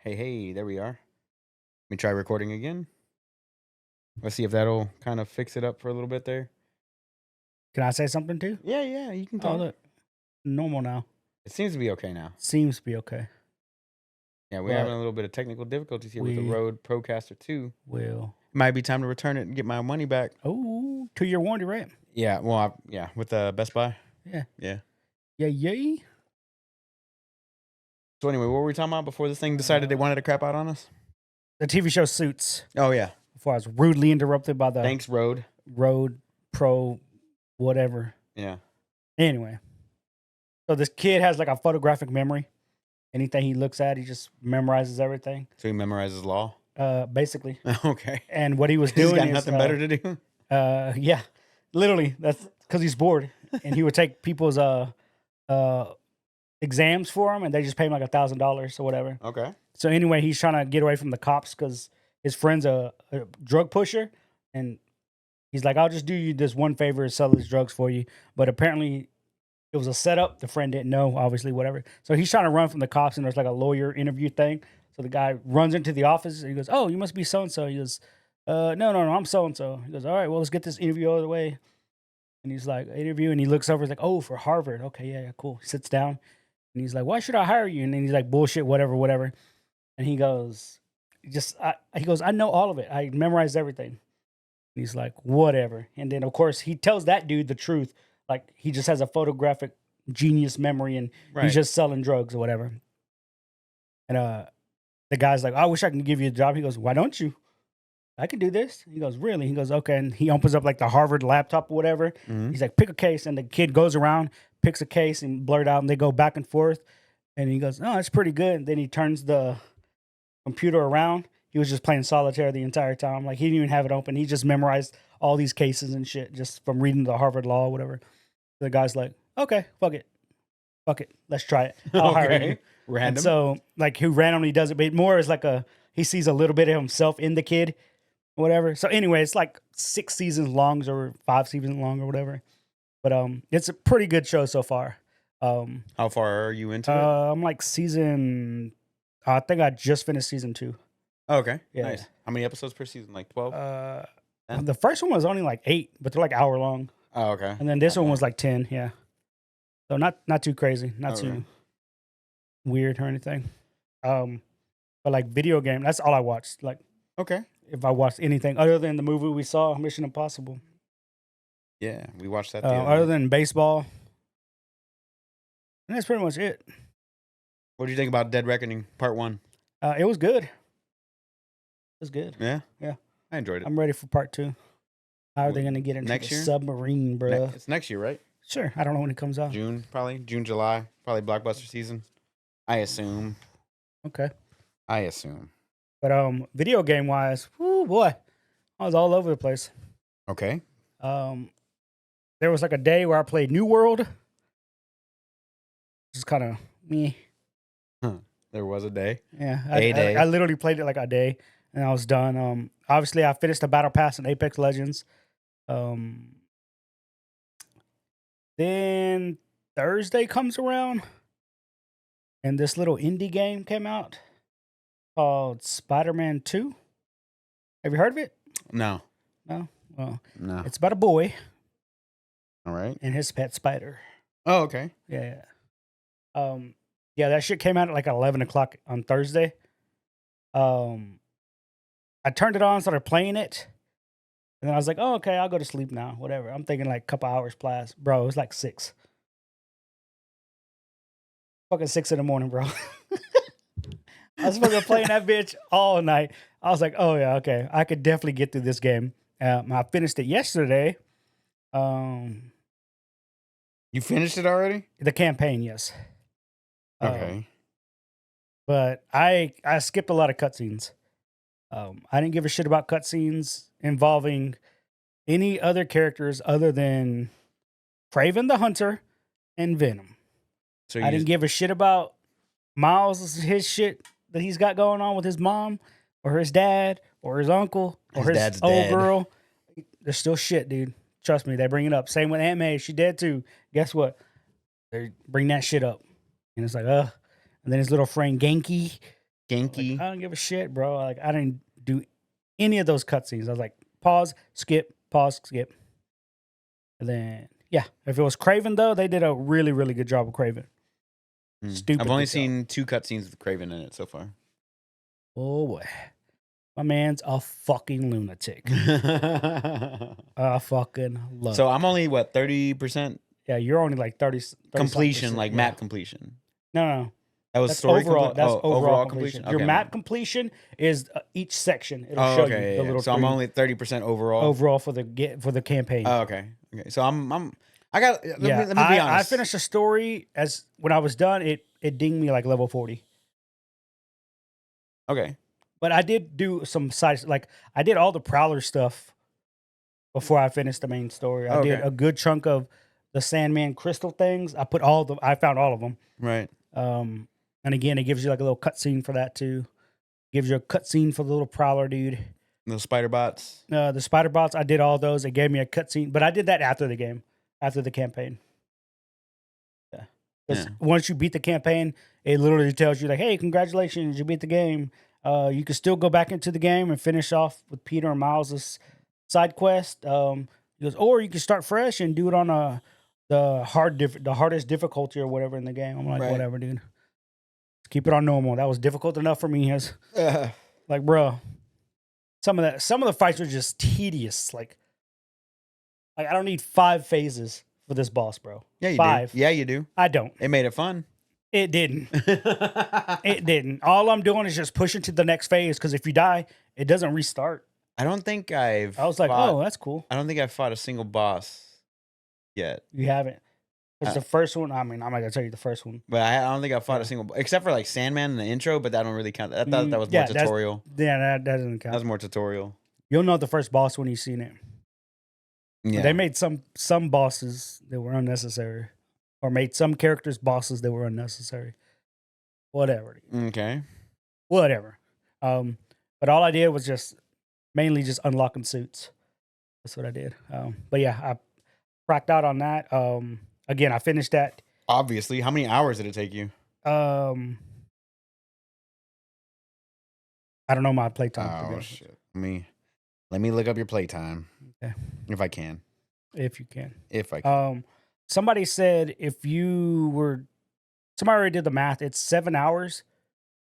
Hey, there we are. Let me try recording again. Let's see if that'll kind of fix it up for a little bit there. Can I say something too? Yeah, you can Oh, talk. look, normal now. It seems to be okay now. Seems to be okay. Yeah, we're having But a little bit of technical difficulties here with the we Rode Procaster 2. will. Might be time to return it and get my money back. Oh, 2-year warranty, right? Yeah, well, with the Best Buy. Yeah. Yeah. Yay. So anyway, what were we talking about before this thing decided they wanted to crap out on us? The TV show Suits. Oh, yeah. Before I was rudely interrupted by the Thanks, Rode. Rode Pro whatever. Yeah. Anyway. So this kid has like a photographic memory. Anything he looks at, he just memorizes everything. So he memorizes law? Basically. Okay. And what he was He's doing got is nothing better to do? yeah. Literally, that's because he's bored. And he would take people's exams for him, and they just pay him like $1,000 or whatever. Okay. So anyway, he's trying to get away from the cops because his friend's a drug pusher, and he's like, "I'll just do you this one favor and sell these drugs for you." But apparently, it was a setup. The friend didn't know, obviously, whatever. So he's trying to run from the cops, and there's like a lawyer interview thing. So the guy runs into the office, and he goes, "Oh, you must be so and so." He goes, No, I'm so and so." He goes, "All right, well, let's get this interview out of the way." And he's like, "Interview," and he looks over, he's like, "Oh, for Harvard. Okay, yeah, cool." He sits down, and he's like, "Why should I hire you?" And then he's like, "Bullshit, whatever." And he goes, "I know all of it. I memorized everything." And he's like, "Whatever." And then of course he tells that dude the truth. Like he just has a photographic genius memory and Right. he's just selling drugs or whatever. And the guy's like, "I wish I can give you a job." He goes, "Why don't you? I can do this." He goes, "Really?" He goes, "Okay." And he opens up like the Harvard laptop or whatever. Mhm. He's like, "Pick a case." And the kid goes around, picks a case and blurt out and they go back and forth. And he goes, "Oh, that's pretty good." And then he turns the computer around. He was just playing solitaire the entire time. Like he didn't even have it open. He just memorized all these cases and shit just from reading the Harvard law or whatever. The guy's like, "Okay, fuck it. Let's try it. I'll hire you." Okay. And Random. so like who randomly does it, but more is like he sees a little bit of himself in the kid, or whatever. So anyway, it's like 6 seasons long or 5 seasons long or whatever. But it's a pretty good show so far. How far are you into it? I'm like I think I just finished season 2. Oh, okay. Yeah. Nice. How many episodes per season? Like 12? The first one was only like 8, but they're like hour long. Oh, okay. And then this Not one bad. was like 10, yeah. So not too crazy, not too Okay. weird or anything. But like video game, that's all I watched. Like Okay. if I watched anything other than the movie we saw, Mission Impossible. Yeah, we watched that the other Other night. than baseball. And that's pretty much it. What do you think about Dead Reckoning Part 1? It was good. It was good. Yeah? Yeah. I enjoyed it. I'm ready for part 2. How are they going to get into Next the year? submarine, bro? It's next year, right? Sure. I don't know when it comes out. June, probably. June, July. Probably blockbuster season. I assume. Okay. But video game wise, whoo boy, I was all over the place. okay. There was like a day where I played New World. Just kind of me. There was a day. Yeah. A day. I literally played it like a day and I was done. Obviously I finished the battle pass in Apex Legends. Then Thursday comes around and this little indie game came out called Spider-Man 2. Have you heard of it? No. No? Well, No. it's about a boy All right. and his pet spider. Oh, okay. Yeah. Yeah, that shit came out at like 11 o'clock on Thursday. I turned it on, started playing it. And then I was like, "Oh, okay, I'll go to sleep now. Whatever." I'm thinking like a couple hours plus. Bro, it was like 6. Fucking 6 in the morning, bro. I was fucking playing that bitch all night. I was like, "Oh yeah, okay. I could definitely get through this game." I finished it yesterday. You finished it already? The campaign, yes. Okay. But I skipped a lot of cutscenes. I didn't give a shit about cutscenes involving any other characters other than Kraven the Hunter and Venom. So I didn't give a shit about Miles' his shit that he's got going on with his mom or his dad or his uncle or His his dad's old dead. girl. There's still shit, dude. Trust me, they bring it up. Same with Aunt May. She dead too. Guess what? They bring that shit up. And it's like, And then his little friend Genki. Like, Genki. I don't give a shit, bro. Like, I didn't do any of those cutscenes. I was like, pause, skip. And then, yeah, if it was Craven, though, they did a really, really good job of Craven. I've Stupid only good job. seen 2 cutscenes with Craven in it so far. Oh, boy. My man's a fucking lunatic. I fucking love So it. I'm only, what, 30% Yeah, you're only like 30 completion, like yeah. map completion? No. That was That's story overall. That's overall completion? completion. Your Okay, map completion is each section. It'll oh, show you okay, the yeah, yeah. little So I'm three only 30% overall? overall for the campaign. Oh, okay. Okay. So I got Yeah, let me be I honest. finished the story as when I was done. It dinged me like level 40. Okay. But I did do some side like I did all the Prowler stuff before I finished the main story. I did Okay. a good chunk of the Sandman crystal things. I found all of them. Right. And again, it gives you like a little cutscene for that too. Gives you a cutscene for the little Prowler dude. The spider bots. The spider bots, I did all those. It gave me a cutscene, but I did that after the game, after the campaign. Yeah. Because Yeah. once you beat the campaign, it literally tells you like, "Hey, congratulations, you beat the game. You can still go back into the game and finish off with Peter and Miles's side quest." He goes, or you can start fresh and do it on the hardest difficulty or whatever in the game. I'm like, Right. whatever, dude. Let's keep it on normal. That was difficult enough for me. As Uh, like, bro, some of the fights were just tedious. Like I don't need 5 phases for this boss, bro. yeah, you 5. do. Yeah, you do. I don't. It made it fun. It didn't. It didn't. All I'm doing is just pushing to the next phase because if you die, it doesn't restart. I don't think I've I was like, fought, oh, that's cool. I don't think I've fought a single boss yet. You haven't. Because Uh, the first one, I mean, I'm not gonna tell you the first one. But I don't think I've fought a Yeah. single except for like Sandman in the intro, but that don't really count. I thought that was more Yeah, tutorial. that doesn't That count. was more tutorial. You'll know the first boss when you've seen it. Yeah. They made some bosses that were unnecessary, or made some characters bosses that were unnecessary. Whatever. Okay. Whatever. But all I did was mainly just unlocking suits. That's what I did. But yeah, I cracked out on that. Again, I finished that. Obviously, how many hours did it take you? I don't know my playtime. To be Oh honest, shit. Let me look up your playtime. Okay. If I can. if you can. If I can. Somebody said somebody already did the math. It's 7 hours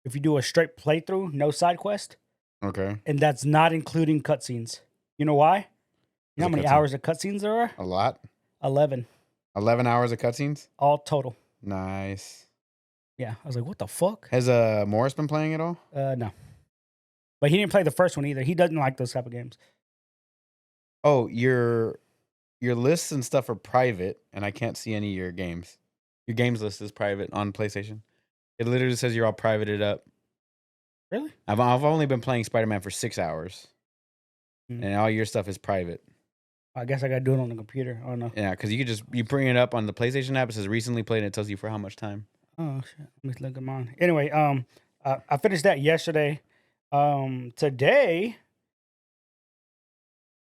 if you do a straight playthrough, no side quest, Okay. and that's not including cutscenes. You know why? You know how What's a many cutscene? hours of cutscenes there are? A lot? 11 11 hours of cutscenes? all total. Nice. Yeah, I was like, what the fuck? Has Morris been playing at all? No, but he didn't play the first one either. He doesn't like those type of games. Oh, your lists and stuff are private, and I can't see any of your games. Your games list is private on PlayStation. It literally says you're all privated up. Really? I've only been playing Spider-Man for 6 hours, and all your stuff is private. I guess I got to do it on the computer. I don't know. Yeah, because you bring it up on the PlayStation app. It says recently played, and it tells you for how much time. Oh shit! Let me look at mine. Anyway, I finished that yesterday. Today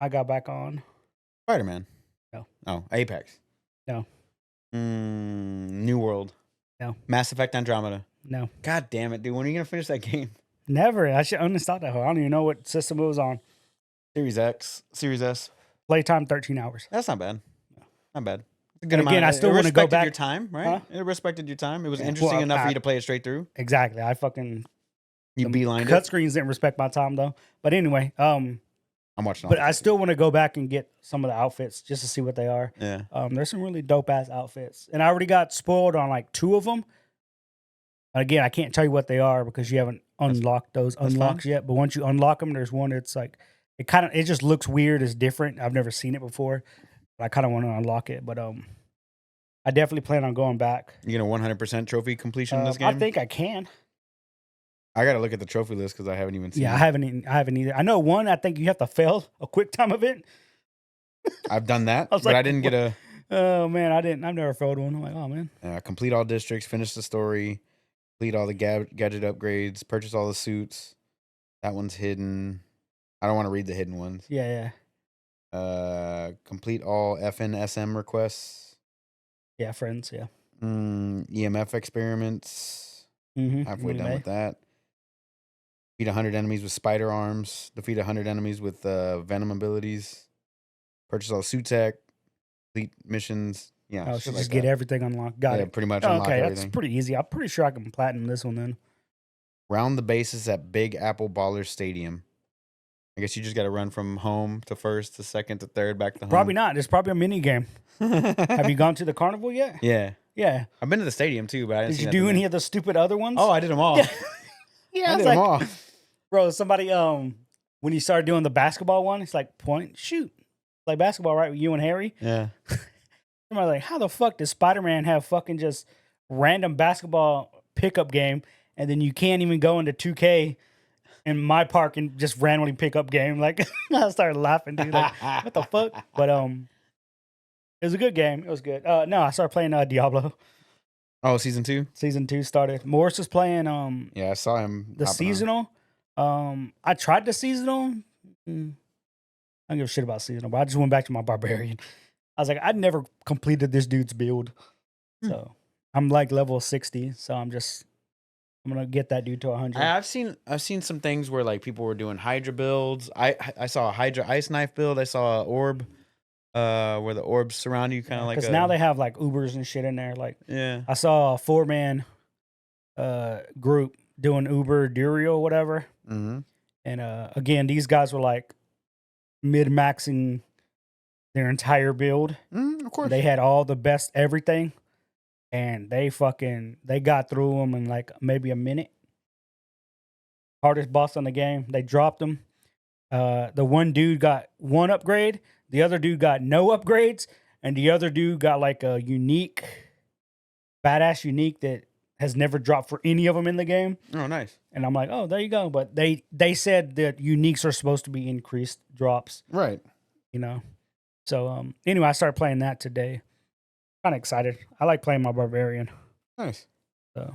I got back on. Spider-Man. No. Oh, Apex. No. New World. No. Mass Effect Andromeda. No, God damn it, dude! When are you gonna finish that game? never. I should uninstall that. I don't even know what system it was on. Series X, Series S. Playtime 13 hours. That's not bad. Not bad. It's a good And amount. again, I still It wanna go respected back. your time, right? Huh? It respected your time. It was Yeah. interesting Well, enough for I- you to play it straight through. Exactly. I fucking You beelined cut it. screens didn't respect my time though. But anyway, I'm watching. All but the I cutscenes. still want to go back and get some of the outfits just to see what they are. Yeah. There's some really dope ass outfits, and I already got spoiled on like 2 of them. Again, I can't tell you what they are because you haven't unlocked those that's unlocks fine. yet. But once you unlock them, there's one that's like it just looks weird. It's different. I've never seen it before. But I kind of want to unlock it. But I definitely plan on going back. You get a 100% trophy completion in this game. I think I can. I gotta look at the trophy list because I haven't even seen. Yeah, it. I haven't either. I know one. I think you have to fail a quick time event. I've done that, I was but like, I didn't get a Oh man, I didn't. I've never failed one. I'm like, oh man. complete all districts, finish the story, complete all the gadget upgrades, purchase all the suits. That one's hidden. I don't want to read the hidden ones. Yeah. Complete all FNSM requests. Yeah, friends. Yeah. EMF experiments. Mm-hmm. Halfway done with that. Defeat 100 enemies with spider arms. Defeat 100 enemies with venom abilities. Purchase all suit tech. Complete missions. Yeah, Oh, so shit like just get that. everything unlocked. Got Yeah, it. pretty much Oh, unlock okay, that's everything. pretty easy. I'm pretty sure I can platinum this one then. Round the bases at Big Apple Baller Stadium. I guess you just got to run from home to first to second to third back to Probably home. not. There's probably a mini game. Have you gone to the carnival yet? Yeah. Yeah. I've been to the stadium too, but I didn't Did see you nothing do any there. of the stupid other ones? Oh, I did them all. Yeah. Yeah, I I was did them like, all. bro, somebody when you started doing the basketball one, it's like point, shoot. Like basketball, right? With you and Harry. Yeah. Somebody's like, how the fuck does Spider-Man have fucking just random basketball pickup game and then you can't even go into 2K in my park and just randomly pick up game? Like I started laughing, dude. Like, what the fuck? But it was a good game. It was good. No, I started playing Diablo. Oh, season 2? Season 2 started. Morris was playing Yeah, I saw him. the hopping on. seasonal. I tried the seasonal. I don't give a shit about seasonal, but I just went back to my barbarian. I was like, I'd never completed this dude's build. So I'm like level 60. So I'm gonna get that dude to 100. I've seen some things where like people were doing Hydra builds. I saw a Hydra ice knife build. I saw an orb, where the orbs surround you, kind of like Because a. now they have like Ubers and shit in there. Like Yeah. I saw a 4-man group doing Uber Durio or whatever. Mm-hmm. And again, these guys were like mid-maxing their entire build. Of course. They had all the best everything, and they got through them in like maybe a minute. Hardest boss on the game. They dropped them. The one dude got one upgrade, the other dude got no upgrades, and the other dude got like a badass unique that has never dropped for any of them in the game. Oh, nice. And I'm like, oh, there you go. But they said that uniques are supposed to be increased drops, Right. you know. So anyway, I started playing that today. Kind of excited. I like playing my barbarian. Nice. So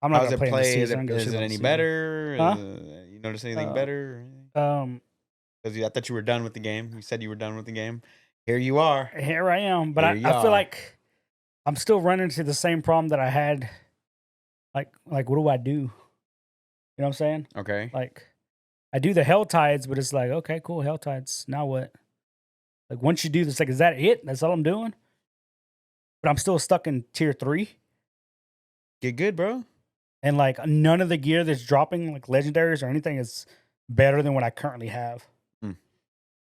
I'm not How's gonna it play in the play? season. Is it any better? Huh? You notice anything Uh, better? Um, Because I thought you were done with the game. You said you were done with the game. Here you are. here I am, but Here I you feel are. like I'm still running into the same problem that I had. Like what do I do? You know what I'm saying? Okay. Like I do the hell tides, but it's like, okay, cool, hell tides. Now what? Like once you do this, like, is that it? That's all I'm doing? But I'm still stuck in tier 3. Get good, bro. And like none of the gear that's dropping, like legendaries or anything, is better than what I currently have.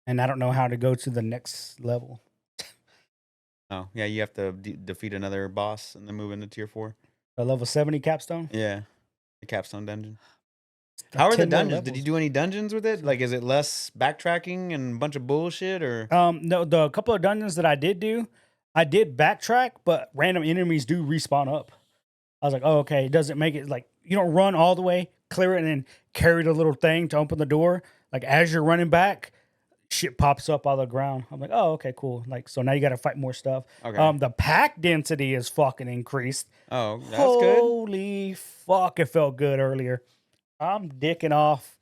And I don't know how to go to the next level. Oh, yeah, you have to defeat another boss and then move into tier 4. A level 70 capstone. Yeah. The capstone dungeon. Like How are the 10 more dungeons? Did you levels. do any dungeons with it? Like, is it less backtracking and a bunch of bullshit, or? No, the couple of dungeons that I did do, I did backtrack, but random enemies do respawn up. I was like, oh, okay. It doesn't make it like you don't run all the way, clear it, and then carry the little thing to open the door. Like as you're running back, shit pops up out of the ground. I'm like, oh, okay, cool. Like so now you got to fight more stuff. Okay. The pack density is fucking increased. Oh, that's good. Holy fuck! It felt good earlier. I'm dicking off,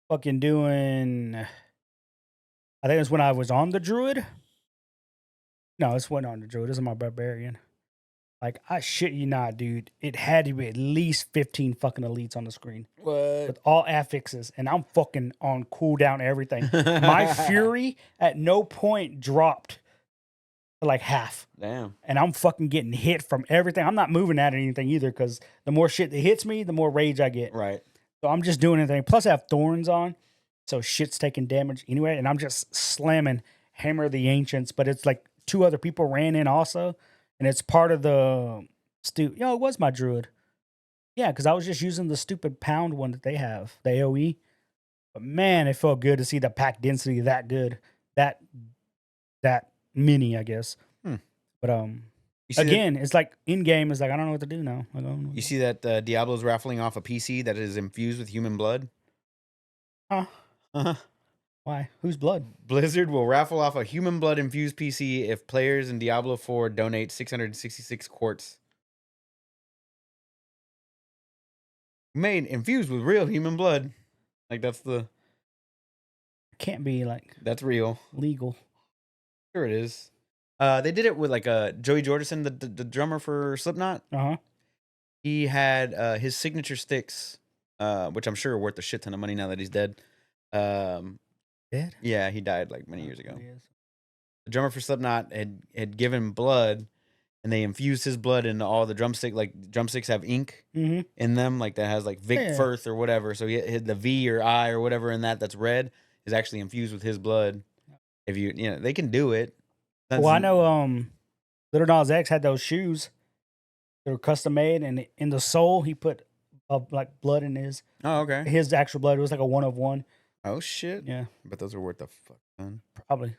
fucking doing. I think it was when I was on the druid. No, it's when on the druid. This is my barbarian. Like, I shit you not, dude. It had to be at least 15 fucking elites on the screen What? with all affixes, and I'm fucking on cooldown everything. My fury at no point dropped to like half, Damn. and I'm fucking getting hit from everything. I'm not moving at anything either because the more shit that hits me, the more rage I get. Right. So I'm just doing anything. Plus, I have thorns on, so shit's taking damage anyway, and I'm just slamming Hammer of the Ancients, but it's like 2 other people ran in also. And it's part of the it was my druid. Yeah, because I was just using the stupid pound one that they have, the AoE. But man, it felt good to see the pack density that good. That mini, I guess. But You see again, it's like in game, it's like I don't know what to do now. I don't know. You see that Diablo's raffling off a PC that is infused with human blood? Huh? Uh-huh. Why? Whose blood? Blizzard will raffle off a human blood infused PC if players in Diablo 4 donate 666 quartz. Made infused with real human blood. Like that's Can't be like real. legal. Sure it is. They did it with like Joey Jordison, the drummer for Slipknot. Uh-huh. He had his signature sticks which I'm sure are worth a shit ton of money now that he's dead. Um, Dead? yeah, he died like many years Oh, ago. he is. The drummer for Slipknot had given blood, and they infused his blood into all the drumstick. Like drumsticks have ink Mm-hmm. in them, like that has like Vic Yeah. Firth or whatever. So he had the V or I or whatever in that's red is actually infused with his blood. If you know, they can do it. Well, I know Little Nas X had those shoes. They were custom made, and in the sole he put like blood in Oh, okay. his actual blood. It was like a 1 of 1. Oh shit. Yeah, But those are worth a fuck ton. probably.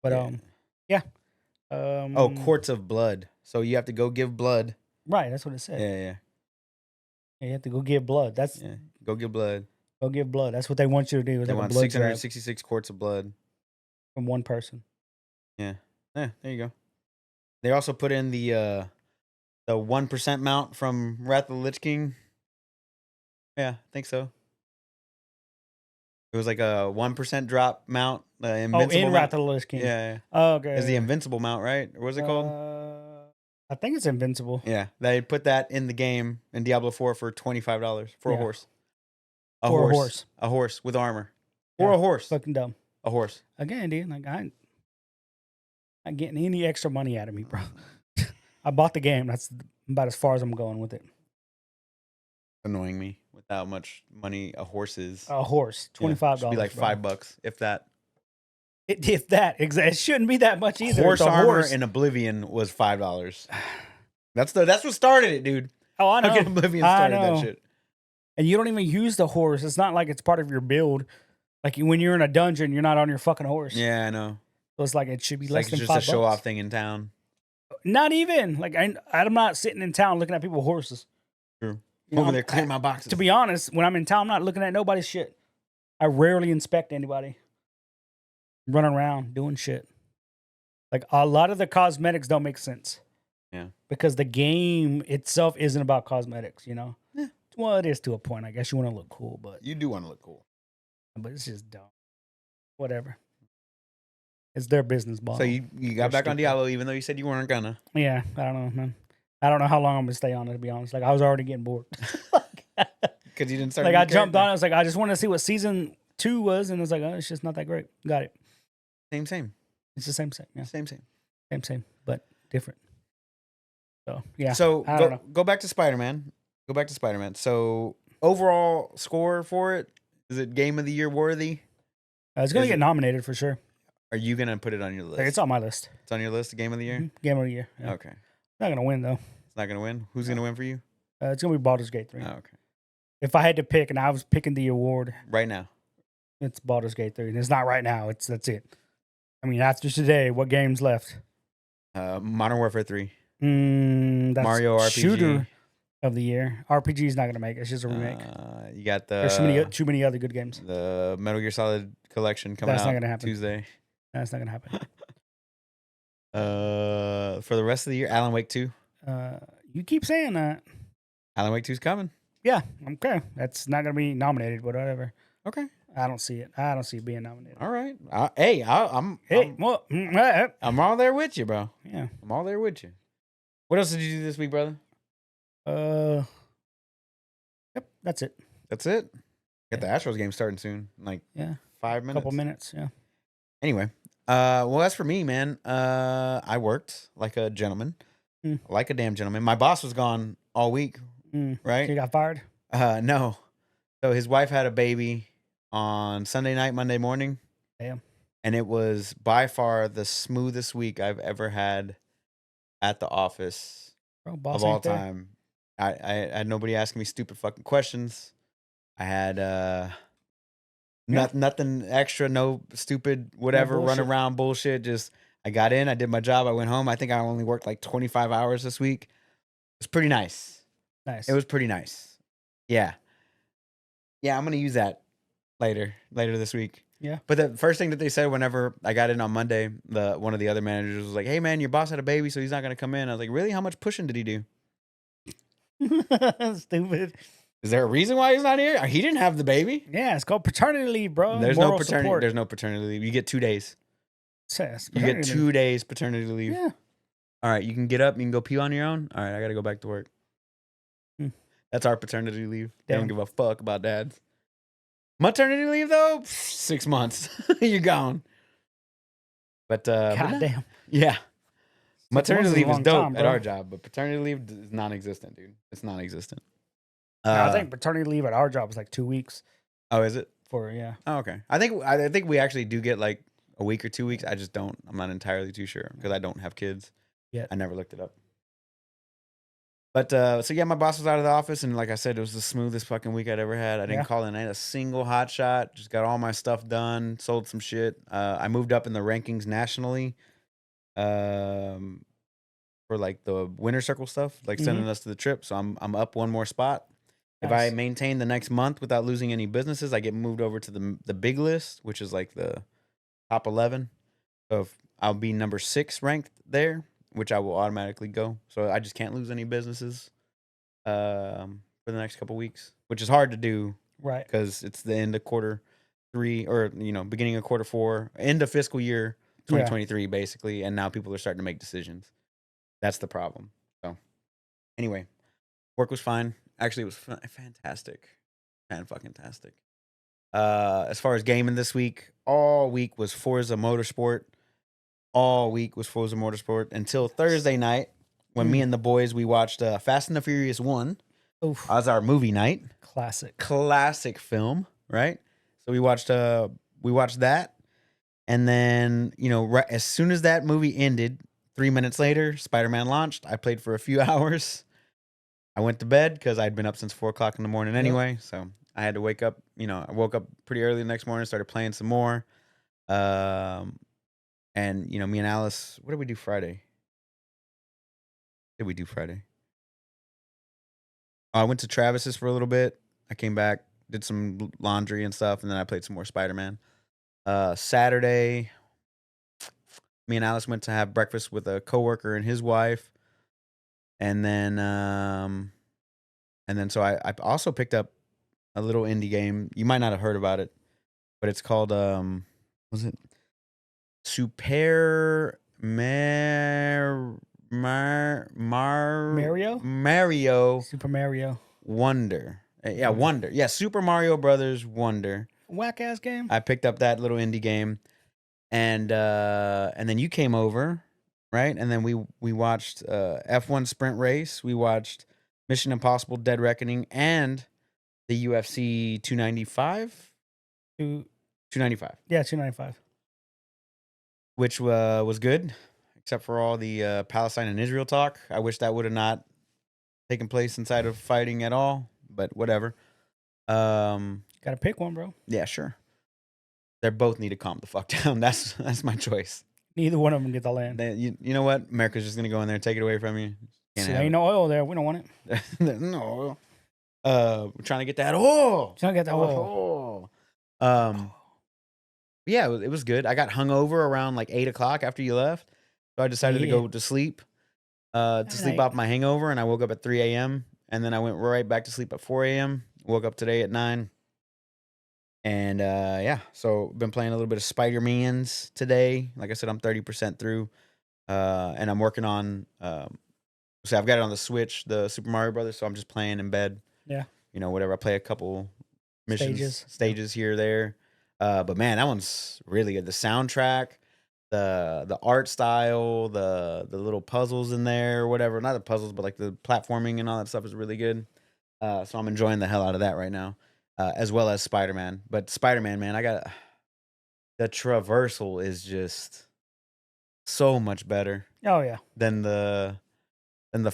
But Yeah. yeah. Oh, quarts of blood. So you have to go give blood. Right, that's what it said. Yeah. Yeah, you have to go give blood. That's Yeah. Go give blood. go give blood. That's what they want you to do. It's They like a want blood drive 666 quarts of blood. from one person. Yeah. Yeah, there you go. They also put in the 1% mount from Wrath of the Lich King. Yeah, I think so. It was like a 1% drop mount. Invincible in mount. Wrath of the Lich King. Yeah. Oh, okay. It's the invincible mount, right? Or what's it called? I think it's invincible. Yeah, they put that in the game in Diablo 4 for $25 for a Yeah. horse. For a horse. A horse with armor. Or Yeah, a horse. Fucking dumb. A horse. Again, dude. Like I ain't not getting any extra money out of me, bro. I bought the game. That's about as far as I'm going with it. Annoying me with how much money a horse is. A horse, $25. Should be like bro. $5, if that. If that, it shouldn't be that much either. Horse It's a armor horse. in Oblivion was $5. That's what started it, dude. Oh, I know. Fucking Oblivion I started know. that shit. And you don't even use the horse. It's not like it's part of your build. Like when you're in a dungeon, you're not on your fucking horse. Yeah, I know. So it's like it should be It's less like than it's just $5. a show off thing in town. Not even. Like I'm not sitting in town looking at people's horses. True. You know, Over there clearing my boxes. To be honest, when I'm in town, I'm not looking at nobody's shit. I rarely inspect anybody. Running around doing shit. Like a lot of the cosmetics don't make sense. Yeah. Because the game itself isn't about cosmetics, you know? Yeah. Well, it is to a point. I guess you want to look cool, but You do want to look cool. it's just dumb. Whatever. It's their business ball. So you got back on stupid. Diablo even though you said you weren't gonna. Yeah, I don't know, man. I don't know how long I'm gonna stay on it, to be honest. Like I was already getting bored. Because you didn't start. Like I jumped on. I was like, I just want to see what season 2 was, and it was like, oh, it's just not that great. Got it. Same. It's the same. Yeah, same, but different. So yeah. So I don't know. go back to Spider-Man. So overall score for it, is it Game of the Year worthy? It's gonna Is get it- nominated for sure. Are you gonna put it on your list? Like, it's on my list. It's on your list, Game of the Year. Mhm. Game of the year. Yeah. Okay, Not gonna win though. it's not gonna win. Who's gonna win for you? It's gonna be Baldur's Gate 3. Oh, okay, If I had to pick, and I was picking the award, right now. it's Baldur's Gate 3. And it's not right now. That's it. I mean, after today, what games left? Modern Warfare 3. That's Mario RPG. shooter of the year. RPG is not gonna make it. It's just a remake. You got There's too many other good games. the Metal Gear Solid collection coming That's out not gonna happen. Tuesday. That's not gonna happen. For the rest of the year, Alan Wake 2. You keep saying that. Alan Wake 2's coming. Yeah, okay. That's not gonna be nominated, but whatever. Okay. I don't see it. I don't see it being nominated. All right. I'm all there with you, bro. Yeah. I'm all there with you. What else did you do this week, brother? Yep, that's it. That's it. Got the Astros game starting soon. Like Yeah, 5 minutes. couple minutes. Yeah. Anyway, well, as for me, man, I worked like a gentleman, like a damn gentleman. My boss was gone all week, So right? you got fired? No. So his wife had a baby on Sunday night, Monday morning. Damn. And it was by far the smoothest week I've ever had at the office Bro, boss of all ain't there. time. I had nobody asking me stupid fucking questions. I had nothing extra, no stupid whatever, run bullshit. around bullshit. Just I got in, I did my job, I went home. I think I only worked like 25 hours this week. It was pretty nice. Nice. It was pretty nice. Yeah. Yeah, I'm gonna use that later this week. Yeah. But the first thing that they said whenever I got in on Monday, one of the other managers was like, "Hey man, your boss had a baby, so he's not gonna come in." I was like, "Really? How much pushing did he do? Stupid. Is there a reason why he's not here? He didn't have the baby." Yeah, it's called paternity leave, bro. There's Moral no paternity. support. There's no paternity leave. You get 2 days. Says You get paternity 2 leave. days paternity leave. Yeah. All right, you can get up. You can go pee on your own. All right, I got to go back to work. Hmm. That's our paternity leave. They don't Damn. give a fuck about dads. Maternity leave though, 6 months. You're gone. But God nah. damn. Yeah. 6 months Maternity is a leave is long dope time, at bro. our job, but paternity leave is non-existent, dude. It's non-existent. I think paternity leave at our job is like 2 weeks Oh, is it? for yeah. Oh, okay. I think we actually do get like a week or 2 weeks. I just don't. I'm not entirely too sure because I don't have kids. Yet. I never looked it up. But so yeah, my boss was out of the office, and like I said, it was the smoothest fucking week I'd ever had. I didn't Yeah. call in a single hot shot. Just got all my stuff done. Sold some shit. I moved up in the rankings nationally. For like the winter circle stuff, like sending us to the trip. So I'm up one more spot. If I Nice. maintain the next month without losing any businesses, I get moved over to the big list, which is like the top 11. So if I'll be number 6 ranked there, which I will automatically go. So I just can't lose any businesses for the next couple weeks, which is hard to do Right. because it's the end of quarter 3 or beginning of quarter 4, end of fiscal year 2023 basically, and now people are starting to make decisions. That's the problem. So anyway, work was fine. Actually, it was fantastic. Fan-fucking-tastic. As far as gaming this week, all week was Forza Motorsport. All week was Forza Motorsport until Thursday night when me and the boys, we watched Fast and the Furious 1 Oof. as our movie night. Classic. Classic film, right? So we watched that. And then, right as soon as that movie ended, 3 minutes later, Spider-Man launched. I played for a few hours. I went to bed because I'd been up since 4 o'clock in the morning anyway. So I had to wake up. I woke up pretty early the next morning, started playing some more. And, me and Alice, what did we do Friday? What did we do Friday? I went to Travis's for a little bit. I came back, did some laundry and stuff, and then I played some more Spider-Man. Saturday, me and Alice went to have breakfast with a coworker and his wife. And then so I also picked up a little indie game. You might not have heard about it, but it's called was it Super Mario Super Mario. Wonder. Yeah, Wonder. Yeah, Super Mario Brothers Wonder. Whack ass game. I picked up that little indie game, and then you came over, right? And then we watched F1 Sprint Race. We watched Mission Impossible: Dead Reckoning and the UFC 295. 295. Yeah, 295. Which was good, except for all the Palestine and Israel talk. I wish that would have not taken place inside of fighting at all, but whatever. Gotta pick one, bro. Yeah, sure. They both need to calm the fuck down. That's my choice. Neither one of them get the land. You know what? America's just gonna go in there and take it away from you. See, there ain't no oil there. We don't want it. No. We're trying to get that oil. Trying to get that oil. Yeah, it was good. I got hungover around like 8 o'clock after you left, so I decided to go to sleep. To sleep off my hangover, and I woke up at 3 a.m. and then I went right back to sleep at 4 a.m. Woke up today at 9. And yeah, so been playing a little bit of Spider-Man's today. Like I said, I'm 30% through, and I'm working on. So I've got it on the Switch, the Super Mario Brothers. So I'm just playing in bed. Yeah, whatever. I play a couple missions, stages here or there. But man, that one's really good. The soundtrack, the art style, the little puzzles in there, or whatever. Not the puzzles, but like the platforming and all that stuff is really good. So I'm enjoying the hell out of that right now. As well as Spider-Man. But Spider-Man, man, the traversal is just so much better Oh yeah. than the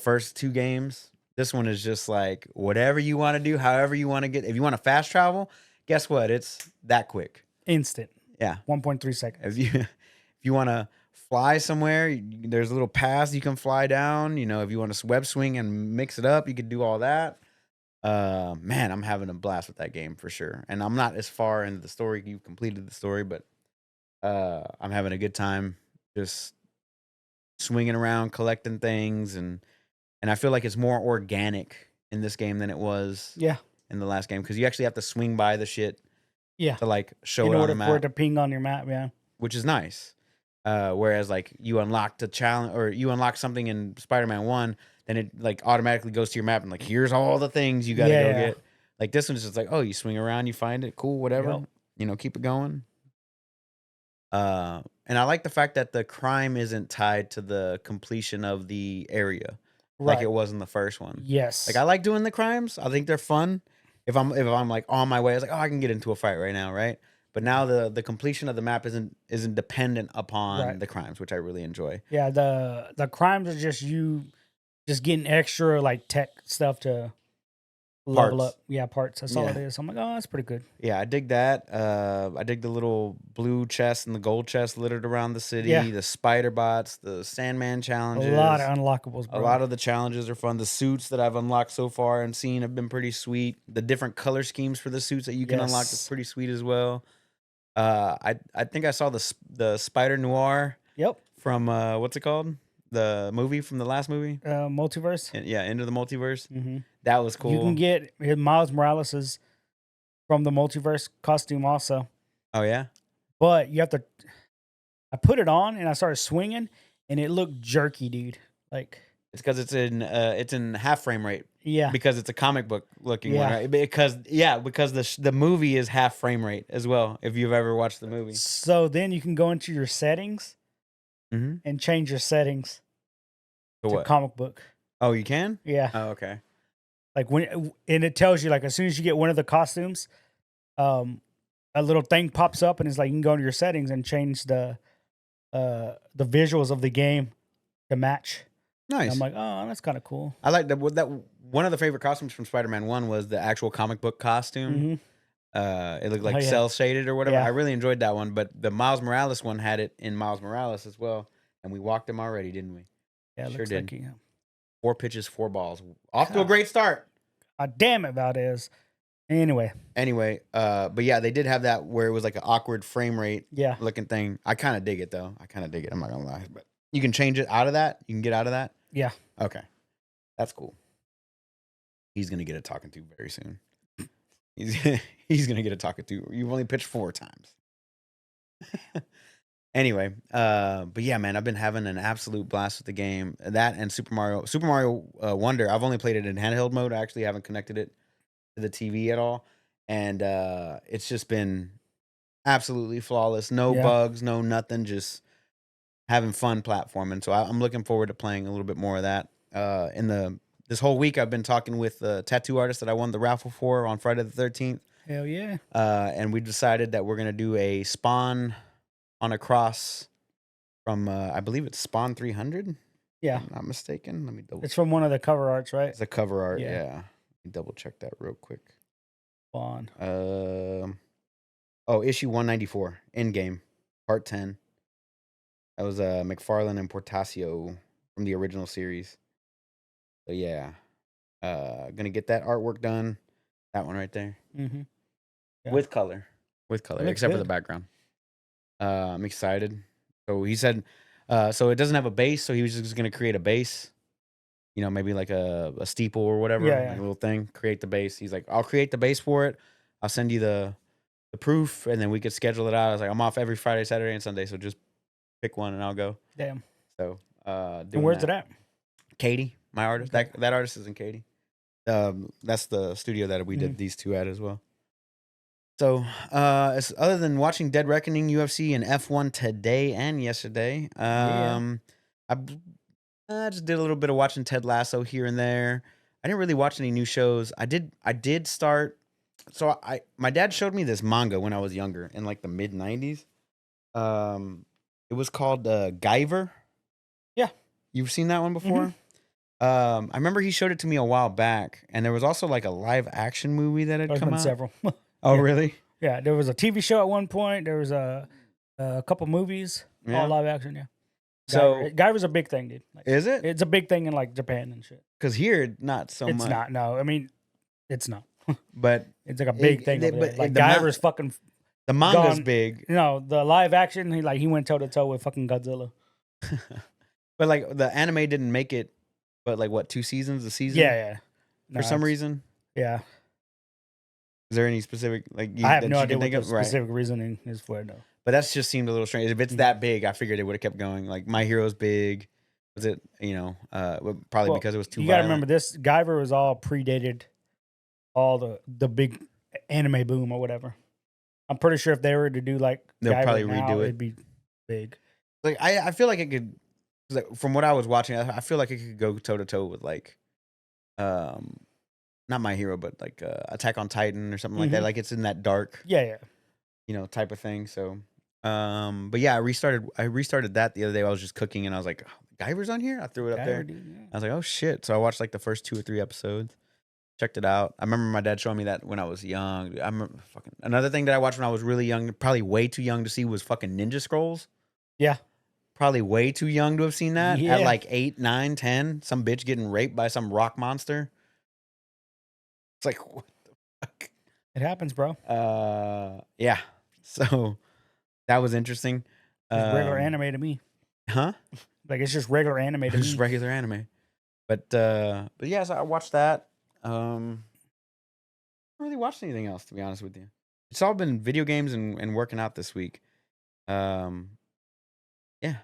first 2 games. This one is just like whatever you want to do, however you want to get. If you want to fast travel, guess what? It's that quick. Instant. Yeah. 1.3 seconds. If you want to fly somewhere, there's a little path you can fly down. If you want to web swing and mix it up, you could do all that. Man, I'm having a blast with that game for sure. And I'm not as far into the story. You completed the story, but I'm having a good time just swinging around, collecting things, and I feel like it's more organic in this game than it was in the last game because you actually have to swing by the shit to like show it on the map, in order for it to ping on your map, which is nice. Whereas like you unlock the challenge or you unlock something in Spider-Man 1 and it like automatically goes to your map and like here's all the things you got to go Yeah. get. Like this one's just like, oh, you swing around, you find it, cool, whatever. Yep. You know, keep it going. And I like the fact that the crime isn't tied to the completion of the area like Right. it was in the first one. Like Yes. I like doing the crimes. I think they're fun. If I'm like on my way, I was like, oh, I can get into a fight right now, right? But now the completion of the map isn't dependent upon Right. the crimes, which I really enjoy. Yeah. The crimes are just you just getting extra like tech stuff to level Parts. up. Yeah, parts. That's all it Yeah. is. I'm like, oh, that's pretty good. Yeah, I dig that. I dig the little blue chest and the gold chest littered around the city, Yeah. the spider bots, the Sandman A challenges. lot of unlockables, A bro. lot of the challenges are fun. The suits that I've unlocked so far and seen have been pretty sweet. The different color schemes for the suits that you can unlock is Yes. pretty sweet as well. I think I saw the Spider Noir Yep. from what's it called? The movie from the last movie. Multiverse. Yeah, Into the Multiverse. Mm-hmm. That was You can cool. get Miles Morales' from the multiverse costume also, Oh yeah, but you have to. I put it on and I started swinging, and it looked jerky, dude. Like, it's because it's in half frame rate. yeah, Because it's a comic book looking one, Yeah. right? Because the movie is half frame rate as well. If you've ever watched the movie. so then you can go into your settings Mm-hmm. and change your settings So to what? comic book. Oh, you can? Yeah, Oh, okay. like and it tells you like as soon as you get one of the costumes, a little thing pops up and it's like you can go into your settings and change the visuals of the game to match. And Nice. I'm like, oh, that's kind of cool. I like that. One of the favorite costumes from Spider-Man 1 was the actual comic book costume. Mm-hmm. It looked like Oh, yeah. cell shaded or whatever. Yeah. I really enjoyed that one. But the Miles Morales one had it in Miles Morales as well, and we walked him already, didn't we? Yeah, it Sure looks did. like 4 pitches, 4 balls. Off to a God. great start. Damn it, Valdez. Anyway, But yeah, they did have that where it was like an awkward frame rate yeah, looking thing. I kind of dig it though. I kind of dig it. I'm not gonna lie, but you can change it out of that. You can get out of that. yeah. Okay, that's cool. He's gonna get a talking to very soon. He's gonna get a talking to. You've only pitched 4 times. Anyway, but yeah, man, I've been having an absolute blast with the game. That and Super Mario Wonder. I've only played it in handheld mode. I actually haven't connected it to the TV at all, and it's just been absolutely flawless. No Yeah. bugs, no nothing. Just having fun platforming. So I'm looking forward to playing a little bit more of that. This whole week, I've been talking with the tattoo artist that I won the raffle for on Friday the 13th. Hell yeah. And we decided that we're gonna do a Spawn on a cross from I believe it's Spawn 300. Yeah. If I'm not mistaken. Let me double. It's from one of the cover arts, right? It's the cover art. Yeah. Yeah. Let me double check that real quick. Spawn. Issue 194, Endgame, Part 10. That was McFarlane and Portasio from the original series. So yeah, gonna get that artwork done. That one right there Mm-hmm. Yeah. with color, It looks except for the good. background. I'm excited. So he said, so it doesn't have a base, so he was just gonna create a base. You know, maybe like a steeple or whatever, Yeah, like yeah. a little thing. Create the base. He's like, I'll create the base for it. I'll send you the proof, and then we could schedule it out. I was like, I'm off every Friday, Saturday, and Sunday, so just pick one and I'll go. Damn. So, And where's it at? Katie, my artist. Okay. That artist is in Katy. That's the studio that we did Mhm. these two at as well. So, other than watching Dead Reckoning, UFC, and F1 today and yesterday, Yeah. I just did a little bit of watching Ted Lasso here and there. I didn't really watch any new shows. I did start. So my dad showed me this manga when I was younger in like the mid '90s. It was called Guyver. Yeah. You've seen that one before? I remember he showed it to me a while back, and there was also like a live action movie that had There's come been out. several. Oh, Yeah. really? Yeah, there was a TV show at one point. There was a couple movies, Yeah. all live action. Yeah. So Guyver's a big thing, dude. Like, is it? it's a big thing in like Japan and shit. Because here, not so It's much. not. No, I mean, it's not. But It's like a big thing. Over there. but Like the Guyver's fucking. the manga's gone- big. You know, the live action. He went toe to toe with fucking Godzilla. But like the anime didn't make it. But like what, 2 seasons a season? Yeah, yeah. For some reason. Yeah, Is there any specific like I have that no you idea can what think the of? Right. specific reasoning is for it. No. But that's just seemed a little strange. If it's Mhm. that big, I figured it would have kept going. Like My Hero's big. Was it, probably Well, because it was too you got to remember violent? this Guyver was all predated all the big anime boom or whatever. I'm pretty sure if they were to do like They'll Guyver probably now, redo it. it'd be big. Like I feel like it could, 'cause, like, from what I was watching, I feel like it could go toe to toe with like, um, not My Hero, but like Attack on Titan or something like that. Hmm. Like it's in that dark, Yeah, yeah. type of thing. So, but yeah, I restarted that the other day. I was just cooking and I was like, oh, Guyver's on here. I threw it up Guyver, there. dude. Yeah. I was like, oh shit. So I watched like the first 2 or 3 episodes. Checked it out. I remember my dad showing me that when I was young. I remember fucking another thing that I watched when I was really young, probably way too young to see, was fucking Ninja Scrolls. Yeah. Probably way too young to have seen that at Yeah. like 8, 9, 10. Some bitch getting raped by some rock monster. It's like, what the fuck? It happens, bro. Yeah. So that was interesting. It's regular Um, anime to me. huh? Like it's just regular anime to Just me. regular anime. But yeah, so I watched that. I haven't really watched anything else, to be honest with you. It's all been video games and working out this week. Um, yeah.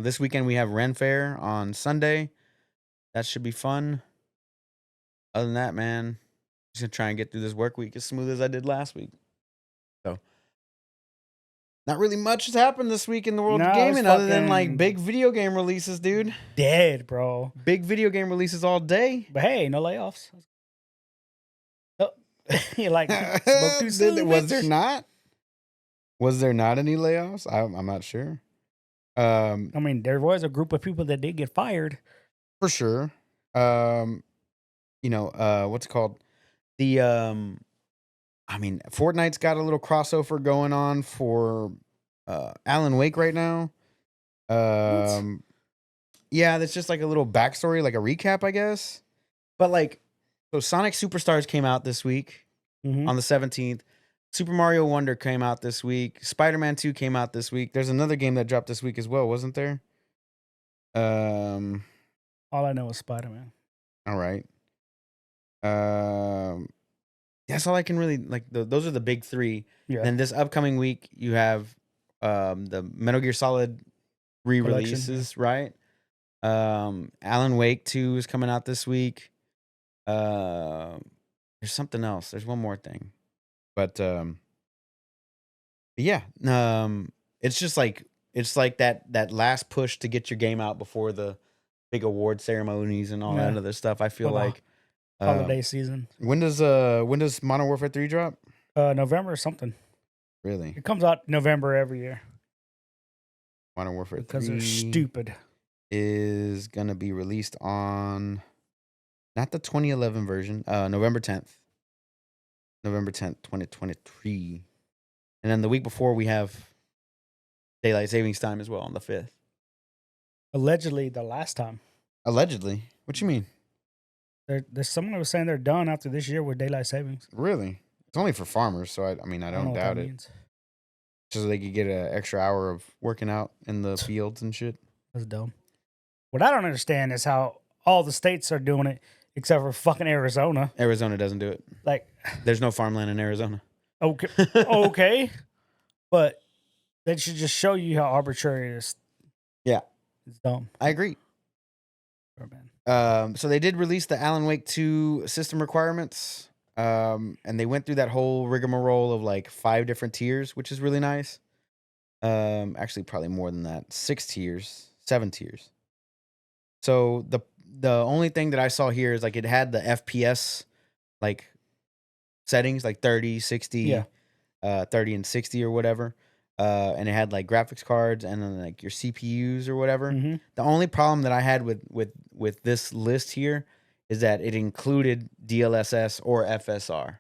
This weekend we have Ren Fair on Sunday. That should be fun. Other than that, man, just gonna try and get through this work week as smooth as I did last week. So, not really much has happened this week in the world of No, it's gaming other than like fucking big video game releases, dude. dead, bro. Big video game releases all day. But hey, no layoffs. Oh, you like spoke too soon, Was there bitch. not? Was there not any layoffs? I'm not sure. I mean, there was a group of people that did get fired. For sure. Um, what's it called? The I mean, Fortnite's got a little crossover going on for Alan Wake right now. What? Um, yeah, that's just like a little backstory, like a recap, I guess. But like, so Sonic Superstars came out this week Mm-hmm. on the 17th. Super Mario Wonder came out this week. Spider-Man 2 came out this week. There's another game that dropped this week as well, wasn't there? Um, All I know is Spider Man. all right. Um, that's all I can really like. Those are the big three. Yeah. Then this upcoming week, you have the Metal Gear Solid Collection. Yeah. re-releases, right? Alan Wake 2 is coming out this week. There's something else. There's one more thing, but yeah, it's like that last push to get your game out before the big award ceremonies and all that Yeah. other stuff. I feel For the like holiday season. when does Modern Warfare 3 drop? November or something. Really? It comes out November every year Modern Warfare because 3 they're stupid. is gonna be released on not the 2011 version, November 10th. November 10th, 2023. And then the week before we have Daylight Savings Time as well on the 5th. Allegedly, the last time. Allegedly. What you mean? There's someone that was saying they're done after this year with daylight savings. Really? It's only for farmers, so I mean I I don't know don't what doubt that it. means. So they could get an extra hour of working out in the fields and shit. That's dumb. What I don't understand is how all the states are doing it except for fucking Arizona. Arizona doesn't do it. Like, There's no farmland in Arizona. okay, okay, but that should just show you how arbitrary it is. Yeah. It's dumb. I agree. Oh, man. So they did release the Alan Wake 2 system requirements. And they went through that whole rigmarole of like 5 different tiers, which is really nice. Actually probably more than that. 6 tiers, 7 tiers. So the only thing that I saw here is like it had the FPS like settings like 30, 60, Yeah. 30 and 60 or whatever. And it had like graphics cards and then like your CPUs or whatever. Mm-hmm. The only problem that I had with this list here is that it included DLSS or FSR.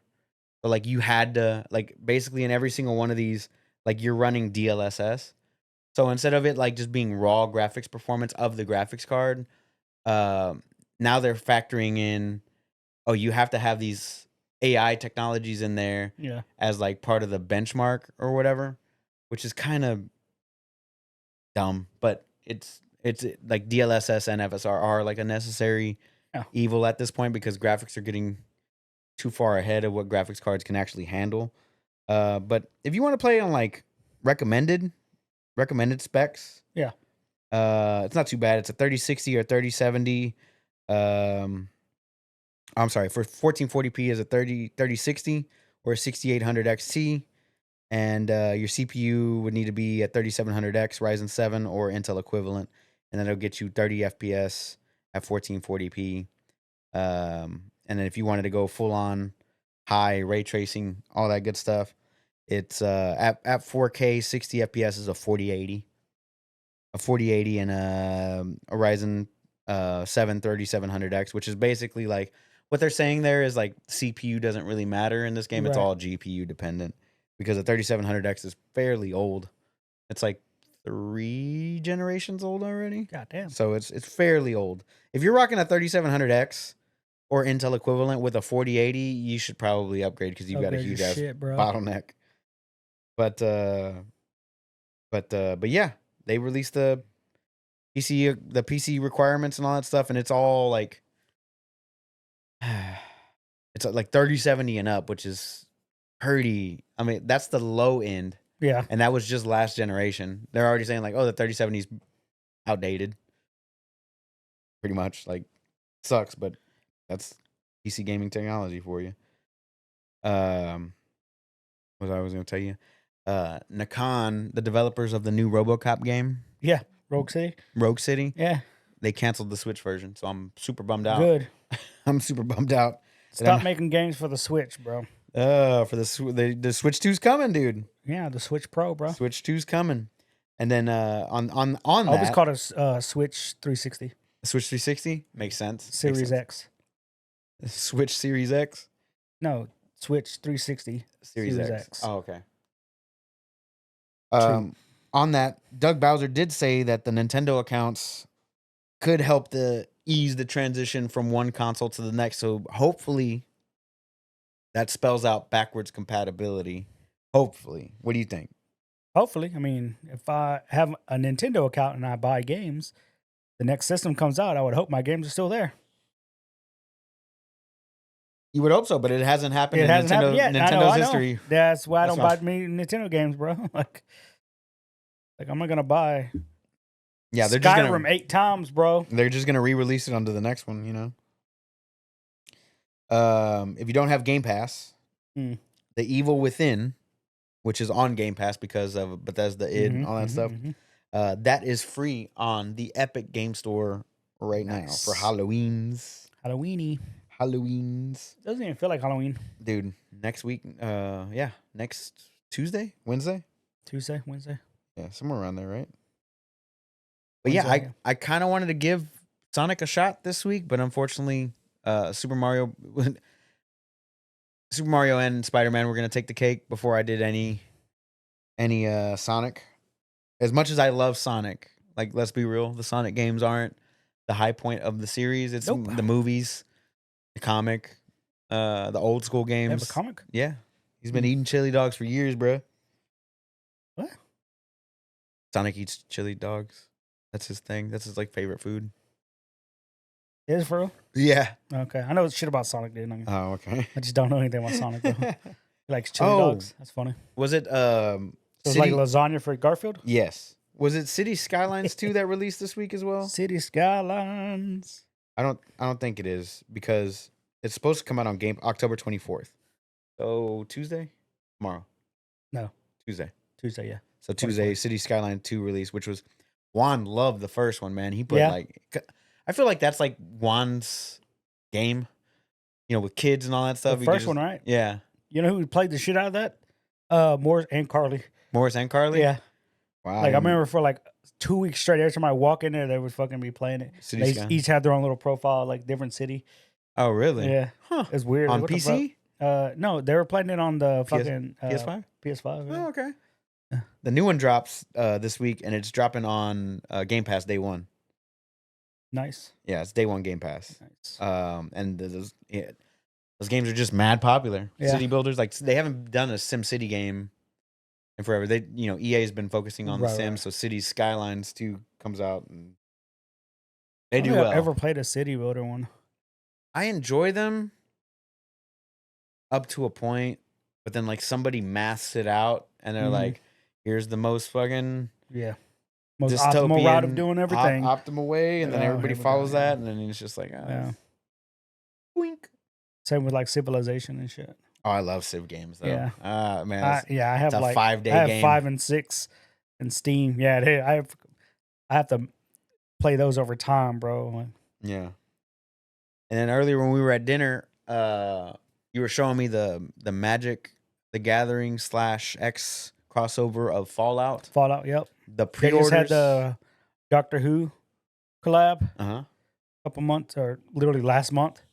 So like you had to like basically in every single one of these like you're running DLSS. So instead of it like just being raw graphics performance of the graphics card, now they're factoring in, oh, you have to have these AI technologies in there Yeah. as like part of the benchmark or whatever, which is kind of dumb, but it's like DLSS and FSR are like a necessary Yeah. evil at this point because graphics are getting too far ahead of what graphics cards can actually handle. But if you want to play on like recommended specs, Yeah. It's not too bad. It's a 3060 or 3070. Um, I'm sorry, for 1440p is a 3060 or 6800 XT. And your CPU would need to be a 3700X Ryzen 7 or Intel equivalent. And then it'll get you 30 FPS at 1440p. And then if you wanted to go full on high ray tracing, all that good stuff, it's at 4K 60 FPS is a 4080. A 4080 and a Ryzen 7 3700X, which is basically like what they're saying there is like CPU doesn't really matter in this game. It's Right. all GPU dependent because the 3700X is fairly old. It's like 3 generations old already. God damn. So it's fairly old. If you're rocking a 3700X or Intel equivalent with a 4080, you should probably upgrade because you've got a Upgrade your huge ass shit, bro. bottleneck. But yeah, they released the PC requirements and all that stuff, and it's all like it's like 3070 and up, which is pretty. I mean, that's the low end, Yeah. and that was just last generation. They're already saying like, oh, the 3070 is outdated, pretty much. Like, sucks, but that's PC gaming technology for you. What I was going to tell you, Nikon, the developers of the new RoboCop game, Yeah. Rogue City. Rogue City, Yeah. they canceled the Switch version, so I'm super bummed out. Good. I'm super bummed out. Stop making games for the Switch, bro. For the Switch 2's coming, dude. Yeah, the Switch Pro, bro. Switch 2's coming. And then on I always that, called it Switch 360. Switch 360 makes sense. Series X. Switch Series X, No, Switch 360. Series Series X. X. Oh, okay. On that, Doug Bowser did say that the Nintendo accounts could help to ease the transition from one console to the next. So hopefully that spells out backwards compatibility. Hopefully. What do you think? Hopefully. I mean, if I have a Nintendo account and I buy games, the next system comes out, I would hope my games are still there. You would hope so, but it hasn't happened It in hasn't happened yet. Nintendo's I know. history. That's why I That's don't buy many Nintendo games, bro. like I'm not gonna buy Yeah, they're Skyrim just gonna 8 times, bro. they're just gonna re-release it onto the next one, you know. If you don't have Game Pass, Hmm. The Evil Within, which is on Game Pass because of Bethesda id and all that stuff, that is free on the Epic Game Store right now for Halloween's. Halloween's. Doesn't even feel like Halloween. Dude, next week, next Tuesday, Wednesday? Tuesday, Wednesday. Yeah, somewhere around there, right? But Wednesday, yeah, I kind of wanted to give Sonic a shot this week, but unfortunately, Super Mario and Spider-Man were gonna take the cake before I did any Sonic. As much as I love Sonic, like let's be real, the Sonic games aren't the high point of the series. It's Nope. the movies, the comic, the old school They have a games. comic? Yeah, he's been eating chili dogs for years, bro. What? Sonic eats chili dogs. That's his thing. That's his like favorite food. Is it for real? Yeah. Okay. I know shit about Sonic, dude. Oh, okay. I just don't know anything about Sonic, though. He likes chili dogs. That's funny. Was it So it's like lasagna for Garfield? Yes. Was it City Skylines 2 that released this week as well? City Skylines. I don't think it is because it's supposed to come out on October 24th. So Tuesday? Tomorrow. No. Tuesday, yeah. So Tuesday, 24th. City Skyline 2 release, which was Juan loved the first one, man. He put Yeah. like I feel like that's like Juan's game, with kids and all that stuff. The first one, right? Yeah. You know who played the shit out of that? Morris and Carly. Morris and Carly? Yeah. Wow. Like I remember for like 2 weeks straight, every time I walk in there, they would fucking be playing it. City They Skyline. each had their own little profile, like different city. Oh, really? Yeah. Huh. It's weird. On What the PC? fuck? No, they were playing it on the fucking PS5? PS5. Yeah. Oh, okay. The new one drops this week, and it's dropping on Game Pass day one. Nice. Yeah, it's day one Game Pass. Nice. And those games are just mad popular. Yeah. City builders, like they haven't done a Sim City game in forever. They, EA's been focusing on the Right, Sims, right. so Cities Skylines 2 comes out, and they I don't do think well. I've ever played a city builder one. I enjoy them up to a point, but then like somebody masks it out, and they're Mhm. like, "Here's the most fucking." Yeah. most optimal route of dystopian doing everything. optimal way, and then Oh, everybody here we go, follows yeah. that, and then it's just like, Yeah. wink. Same with like Civilization and shit. Oh, I love Civ games though. Yeah. Man, I have it's a like 5-day I have game. 5 and 6 in Steam. Yeah, I have to play those over time, bro. Yeah. And then earlier when we were at dinner, you were showing me the Magic the Gathering /X crossover of Fallout. Fallout, yep. The They just had pre-orders. the Doctor Who collab Uh-huh. a couple months or literally last month.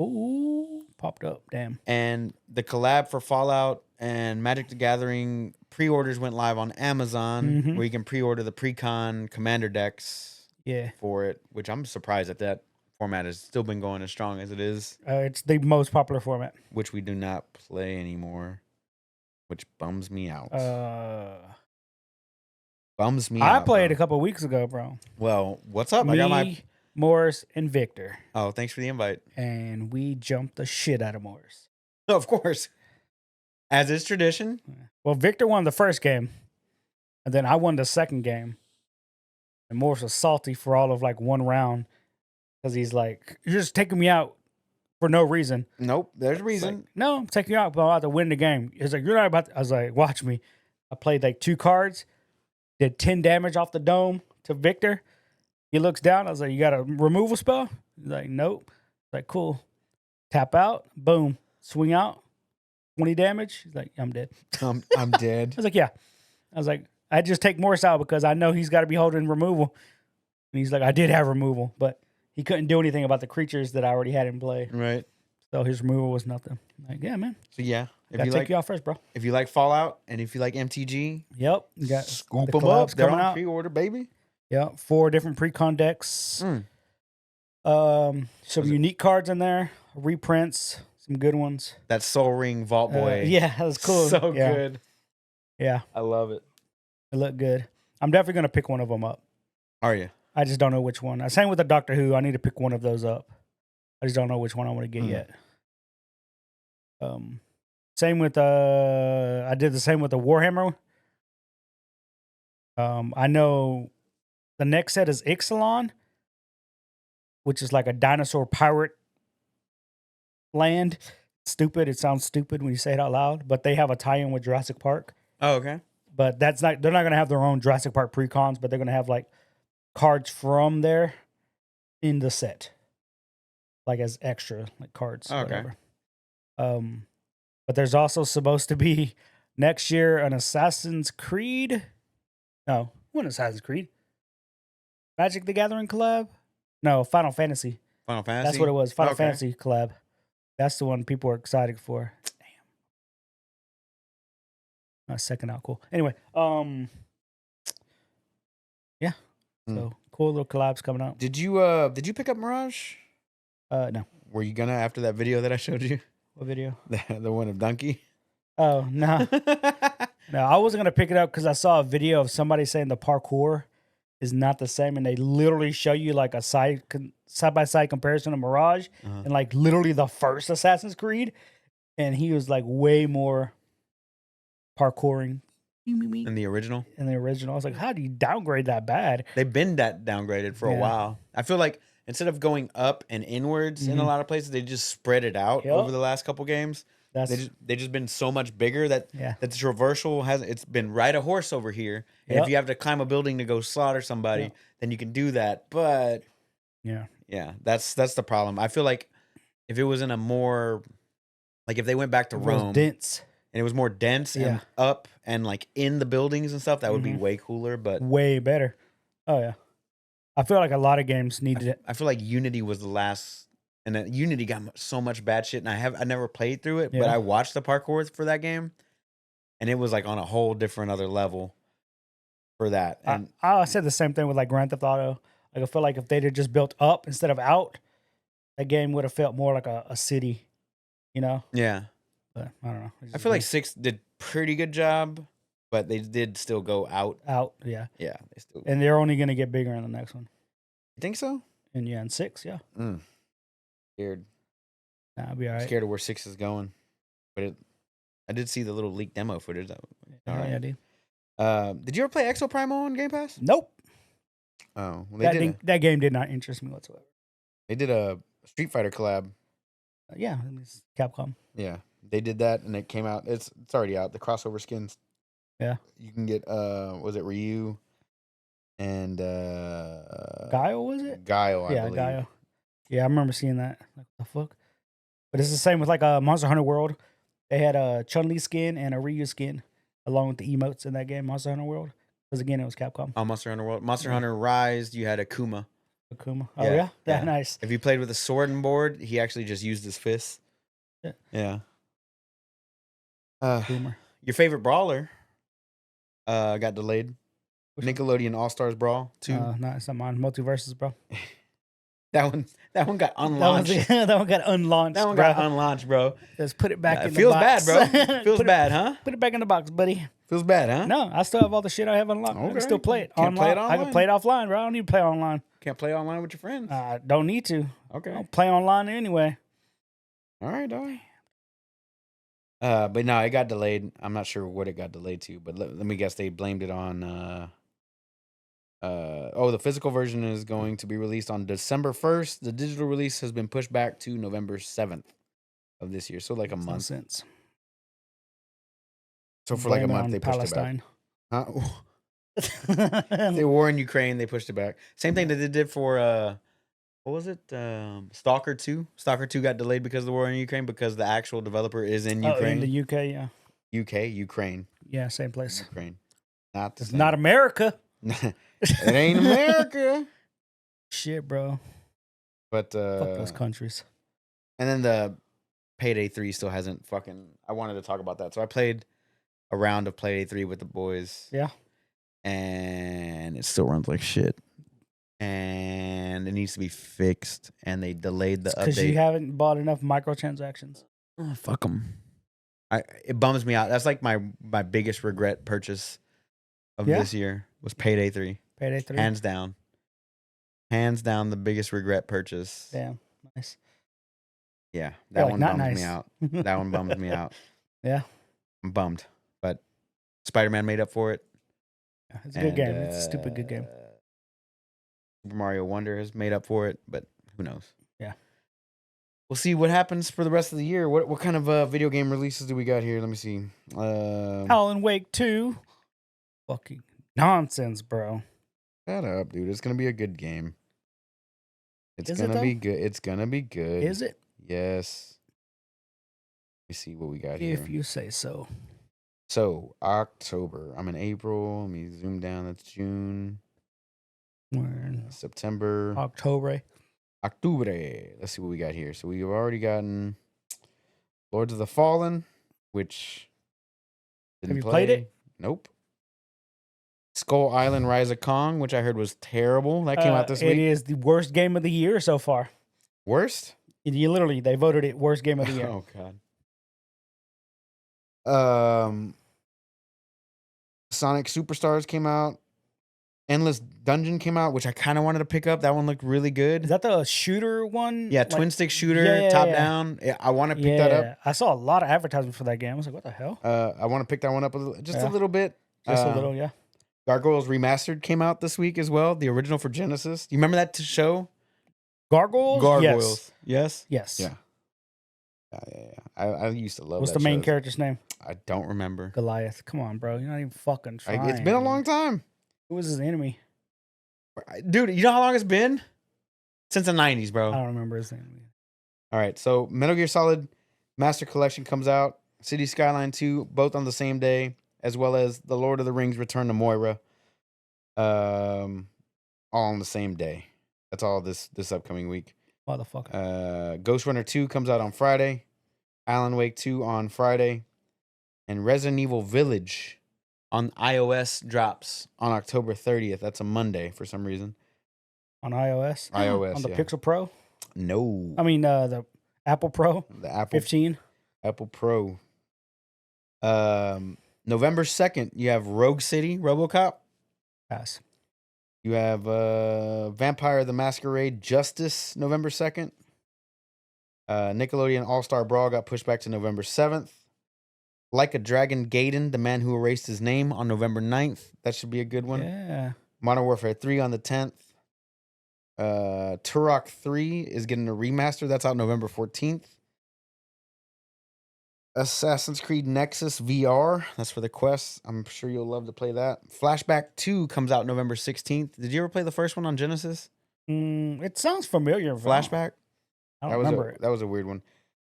Ooh, popped up. Damn. And the collab for Fallout and Magic the Gathering pre-orders went live on Amazon, Mhm. where you can pre-order the pre-con commander decks Yeah. for it, which I'm surprised that format has still been going as strong as it is, It's the most popular format. which we do not play anymore, which bums me out. Bums me I out. played bro. a couple weeks ago, bro. Well, what's up? I got my. Morris, and Victor. Oh, thanks for the invite. And we jumped the shit out of Morris. Of course. As is tradition. Well, Victor won the first game, and then I won the second game. And Morris was salty for all of like one round because he's like, "You're just taking me out for no reason." Nope, there's a It's reason. like, no, I'm taking you out, but I'm about to win the game. He's like, "You're not about to." I was like, "Watch me." I played like 2 cards, did 10 damage off the dome to Victor. He looks down. I was like, "You got a removal spell?" He's like, "Nope." Like, cool. Tap out, boom, swing out, 20 damage. He's like, "I'm dead." I'm dead. I was like, "Yeah." I was like, "I just take Morris out because I know he's got to be holding removal." And he's like, "I did have removal, but he couldn't do anything about the creatures that I already had in play. Right. So his removal was nothing." I'm like, "Yeah, man. So yeah, if Gotta you take like you out first, bro." if you like Fallout and if you like MTG, Yep. You got scoop the them up. collabs They're coming on out. pre-order, baby. Yep. 4 different pre-con decks. Some unique cards in there, reprints, some good ones. That Soul Ring Vault Boy. Yeah, that was cool. So Yeah. good. Yeah, I love it. it looked good. I'm definitely gonna pick one of them up. Are you? I just don't know which one. Same with the Doctor Who. I need to pick one of those up. I just don't know which one I want to get yet. Same with I did the same with the Warhammer. I know the next set is Ixalan, which is like a dinosaur pirate land. Stupid. It sounds stupid when you say it out loud, but they have a tie-in with Jurassic Park. Oh, okay. But they're not gonna have their own Jurassic Park pre-cons, but they're gonna have like cards from there in the set. Like as extra, like cards, Okay. whatever. But there's also supposed to be next year an Assassin's Creed. No, what Assassin's Creed? Magic the Gathering collab? No, Final Fantasy. Final Fantasy. That's what it was. Final Okay. Fantasy collab. That's the one people are excited for. Damn. Second out, cool. Anyway, yeah. So cool little collabs coming out. Did you pick up Mirage? No. Were you gonna after that video that I showed you? What video? The one of Donkey? Oh, no. No, I wasn't gonna pick it up because I saw a video of somebody saying the parkour is not the same, and they literally show you like a side by side comparison of Mirage and like literally the first Assassin's Creed, and he was like way more parkouring In the original? in the original. I was like, how do you downgrade that bad? They've been that downgraded for a Yeah. while. I feel like instead of going up and inwards in a lot of places, they just spread it out Yep. over the last couple games. That's They just been so much bigger that Yeah. that the traversal has it's been ride a horse over here. And Yep. if you have to climb a building to go slaughter somebody, then you can do that. But yeah. that's the problem. I feel like if it was in a more like if they went back to It was Rome dense, and it was more dense Yeah. and up and like in the buildings and stuff, that would be Mhm. way cooler. But way better. Oh yeah. I feel like a lot of games needed it. I feel like Unity was the last, and then Unity got so much bad shit. And I never played through it, but Yeah. I watched the parkour for that game, and it was like on a whole different other level for that. And I said the same thing with like Grand Theft Auto. Like I feel like if they'd have just built up instead of out, that game would have felt more like a city, you know. yeah, But I don't know. It's I just feel like me. 6 did pretty good job, but they did still go out. Out, yeah. Yeah, they still. And they're only gonna get bigger in the next one. You think so? And yeah, in 6, yeah. Scared. Nah, I'll be all right. Scared of where 6 is going. But I did see the little leaked demo footage. All right. Yeah, dude. Did you ever play Exo Primal on Game Pass? Nope. Oh, well, That game did not interest me whatsoever. they did a Street Fighter collab. Yeah, it's Capcom. Yeah, they did that, and it came out. It's already out. The crossover skins. Yeah. You can get was it Ryu and Guile, was it? Guile, I Yeah, believe. Guile. Yeah, I remember seeing that. Like, the fuck? But it's the same with like Monster Hunter World. They had a Chun-Li skin and a Ryu skin along with the emotes in that game, Monster Hunter World. Because again, it was Capcom. Oh, Monster Hunter World. Monster Yeah. Hunter Rise, you had Akuma. Akuma. Oh, yeah? Yeah. Nice. If you played with a sword and board, he actually just used his fists. Yeah. Yeah. Boomer. Your favorite brawler got delayed. Which one? Nickelodeon All Stars Brawl 2. No, it's not mine. Multiverses, bro. That one got unlaunched. That one got unlaunched. That one bro. got unlaunched, bro. Let's put it back in It the feels box. bad, bro. Feels bad, huh? Put it back in the box, buddy. Feels bad, huh? No, I still have all the shit I have unlocked. I Okay. can still play it. Can't play it I can online? play it offline, bro. I don't need to play online. Can't play online with your friends. I don't need to. Okay. I don't play online anyway. All right, dog. But no, it got delayed. I'm not sure what it got delayed to, but let me guess. They blamed it on. The physical version is going to be released on December 1st. The digital release has been pushed back to November 7th of this year. So like a Makes no month. sense. So for like a Blame it month on they pushed it back. Palestine. Huh? The war in Ukraine, they pushed it back. Same thing that they did for what was it? Stalker 2. Stalker 2 got delayed because of the war in Ukraine because the actual developer is in Oh, Ukraine. in the UK, yeah. Ukraine. Yeah, same place. Ukraine. Not the It's same. not America. It ain't America. Shit, bro. But Fuck those countries. and then the Payday 3 still hasn't fucking. I wanted to talk about that. So I played a round of Payday 3 with the boys. Yeah. And it still runs like shit. And it needs to be fixed. And they delayed the Because update. you haven't bought enough microtransactions. Oh, fuck them. It bums me out. That's like my biggest regret purchase of Yeah? this year was Payday 3. Payday 3. Hands down. Hands down the biggest regret purchase. Damn. Nice. Yeah. Yeah, That like, one not bums nice. me out. That one bums me out. Yeah. I'm bummed. But Spider-Man made up for it. Yeah, it's a good game. It's a stupid good game. Super Mario Wonder has made up for it, but who knows? Yeah. We'll see what happens for the rest of the year. What kind of video game releases do we got here? Let me see. Alan Wake 2. Fucking nonsense, bro. Shut up, dude. It's gonna be a good game. It's Is it, gonna be though? good. It's gonna be good. Is it? Yes. Let me see what we got If here. you say so. So October. I'm in April. Let me zoom down. That's June. We're in September. October. Octubre. Let's see what we got here. So we've already gotten Lords of the Fallen, which didn't Have you played it? Nope. Skull Island Rise of Kong, which I heard was terrible. That came out this It week. is the worst game of the year so far. Worst? They voted it worst game of the year. Oh god. Sonic Superstars came out. Endless Dungeon came out, which I kind of wanted to pick up. That one looked really good. Is that the shooter one? Yeah, Like, twin stick shooter, yeah, top yeah. down. Yeah, I want to pick that up. I saw a lot of advertisement for that game. I was like, what the hell? I want to pick that one up just Yeah. a little bit. Just a little, yeah. Gargoyles Remastered came out this week as well. The original for Genesis. Do you remember that show? Gargoyles? Gargoyles. Yes. Yes. Yeah. I used to love What's that the main show. character's name? I don't remember. Goliath. Come on, bro. You're not even fucking trying. It's been a dude. long time. Who was his enemy? Dude, you know how long it's been? Since the 90s, bro. I don't remember his name. All right, so Metal Gear Solid Master Collection comes out. City Skyline 2, both on the same day, as well as The Lord of the Rings Return to Moira. All on the same day. That's all this upcoming week. Motherfucker. Ghost Runner 2 comes out on Friday. Alan Wake 2 on Friday. And Resident Evil Village on iOS drops on October 30th. That's a Monday for some reason. On iOS? iOS, On the yeah. Pixel Pro? No. I mean, the Apple Pro? The Apple 15? Apple Pro. November 2nd, you have Rogue City, RoboCop. Pass. You have Vampire the Masquerade Justice, November 2nd. Nickelodeon All-Star Brawl got pushed back to November 7th. Like a Dragon Gaiden, The Man Who Erased His Name on November 9th. That should be a good one. Yeah. Modern Warfare 3 on the 10th. Turok 3 is getting a remaster. That's out November 14th. Assassin's Creed Nexus VR. That's for the Quest. I'm sure you'll love to play that. Flashback 2 comes out November 16th. Did you ever play the first one on Genesis? It sounds familiar. Flashback? I don't remember it. That was a weird one.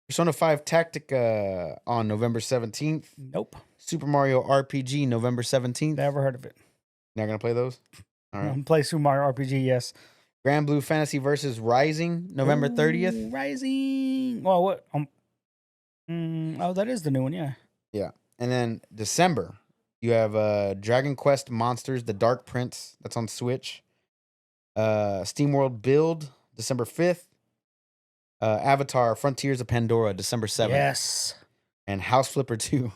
Persona 5 Tactica on November 17th. Nope. Super Mario RPG November 17th. Never heard of it. Not going to play those? All right. Play Super Mario RPG, yes. Grand Blue Fantasy versus Rising November 30th. Rising. Well, what? Oh, that is the new one, yeah. Yeah. And then December, you have Dragon Quest Monsters, The Dark Prince. That's on Switch. SteamWorld Build, December 5th. Avatar, Frontiers of Pandora, December 7th. Yes. And House Flipper 2.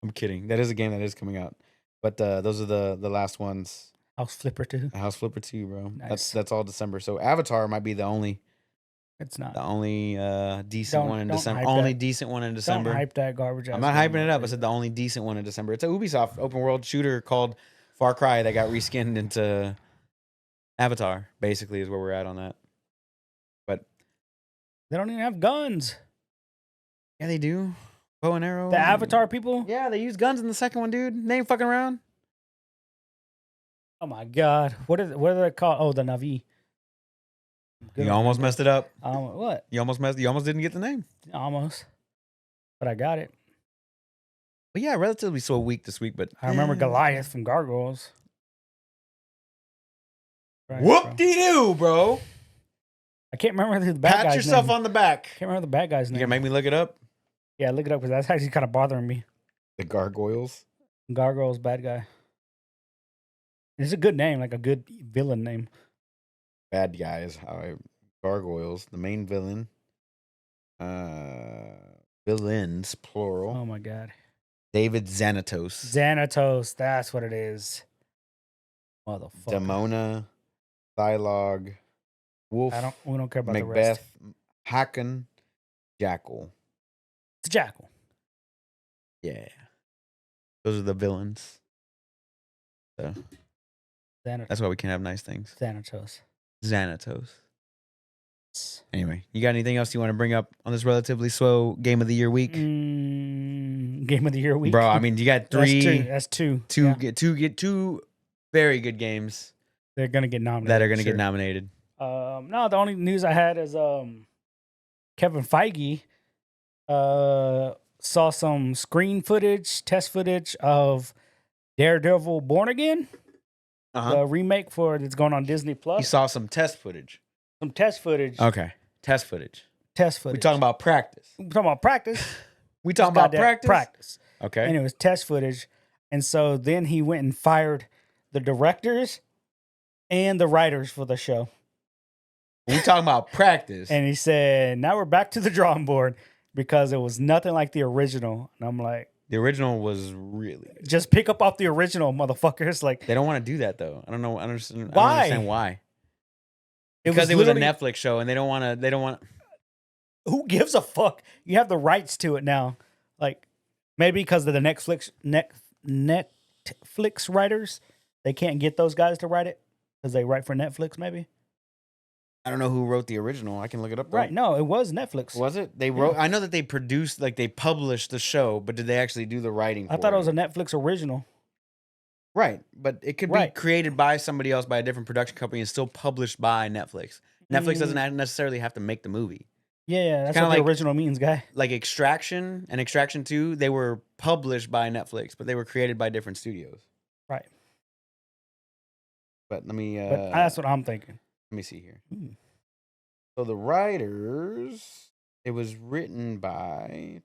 I'm kidding. That is a game that is coming out. But those are the last ones. House Flipper 2. House Flipper 2, bro. Nice. That's all December. So Avatar might be the only... It's not. The only decent one in December. Only decent one in December. Don't hype that garbage. I'm not hyping it up. I said the only decent one in December. It's a Ubisoft open world shooter called Far Cry that got reskinned into Avatar, basically, is where we're at on that. But they don't even have guns. yeah, they do. Bow and arrow. The Avatar people? Yeah, they use guns in the second one, dude. They ain't fucking around. Oh my god. What are they called? Oh, the Na'vi. You almost messed it up. What? You almost didn't get the name. Almost. But I got it. But yeah, relatively slow week this week, but I remember Goliath from Gargoyles. Right, whoop-de-doo, bro. I can't remember the bad guy's name. Pat yourself on the back. Can't remember the bad guy's name. You gonna make me look it up? Yeah, look it up because that's actually kind of bothering me. The Gargoyles. Gargoyles, bad guy. It's a good name, like a good villain name. Bad guys. Gargoyles, the main villain. Villains, plural. Oh my god. David Xanatos. Xanatos, that's what it is. Motherfucker. Demona, Thylog, Wolf. We don't care about Macbeth, the rest. Haken, Jackal. It's Jackal. Yeah. Those are the villains. So that's why we can't have nice things. Xanatos. Anyway, you got anything else you want to bring up on this relatively slow Game of the Year week? Game of the Year week, bro. I mean, you got three. That's two. Get two very good games. They're gonna get nominated. That are gonna get nominated. No, the only news I had is Kevin Feige saw some screen footage, test footage of Daredevil Born Again. The remake that's going on Disney Plus. You saw some test footage. Some test footage. Okay. Test footage. We talking about practice. We talking about practice. Practice? Okay. And it was test footage. And so then he went and fired the directors and the writers for the show. We talking about practice. And he said, now we're back to the drawing board because it was nothing like the original. And I'm like, the original was really good. Just pick up off the original, motherfuckers. Like, they don't want to do that though. I don't know. I don't understand why. Because it was a Netflix show, and they don't want to. Who gives a fuck? You have the rights to it now. Like, maybe because of the Netflix writers, they can't get those guys to write it because they write for Netflix. Maybe. I don't know who wrote the original. I can look it up. Right? No, it was Netflix. Was it? They wrote. I know that they produced, like they published the show, but did they actually do the writing? I thought it was a Netflix original. Right, but it could be created by somebody else, by a different production company, and still published by Netflix. Netflix doesn't necessarily have to make the movie. Yeah, that's what the original means, guy. Like Extraction and Extraction 2, they were published by Netflix, but they were created by different studios. Right. But let me... but that's what I'm thinking. Let me see here. So the writers, it was written by...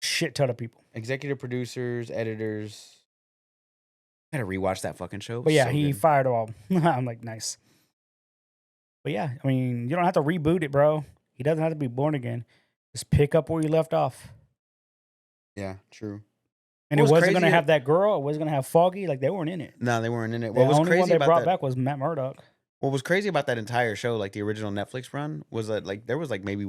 Shit ton of people. Executive producers, editors. I gotta rewatch that fucking show. But yeah, he fired all. I'm like, nice. But yeah, I mean, you don't have to reboot it, bro. He doesn't have to be born again. Just pick up where you left off. Yeah, true. And it wasn't going to have that girl. It wasn't going to have Foggy. Like, they weren't in it. No, they weren't in it. The only one they brought back was Matt Murdock. What was crazy about that entire show, like the original Netflix run, was that like there was like maybe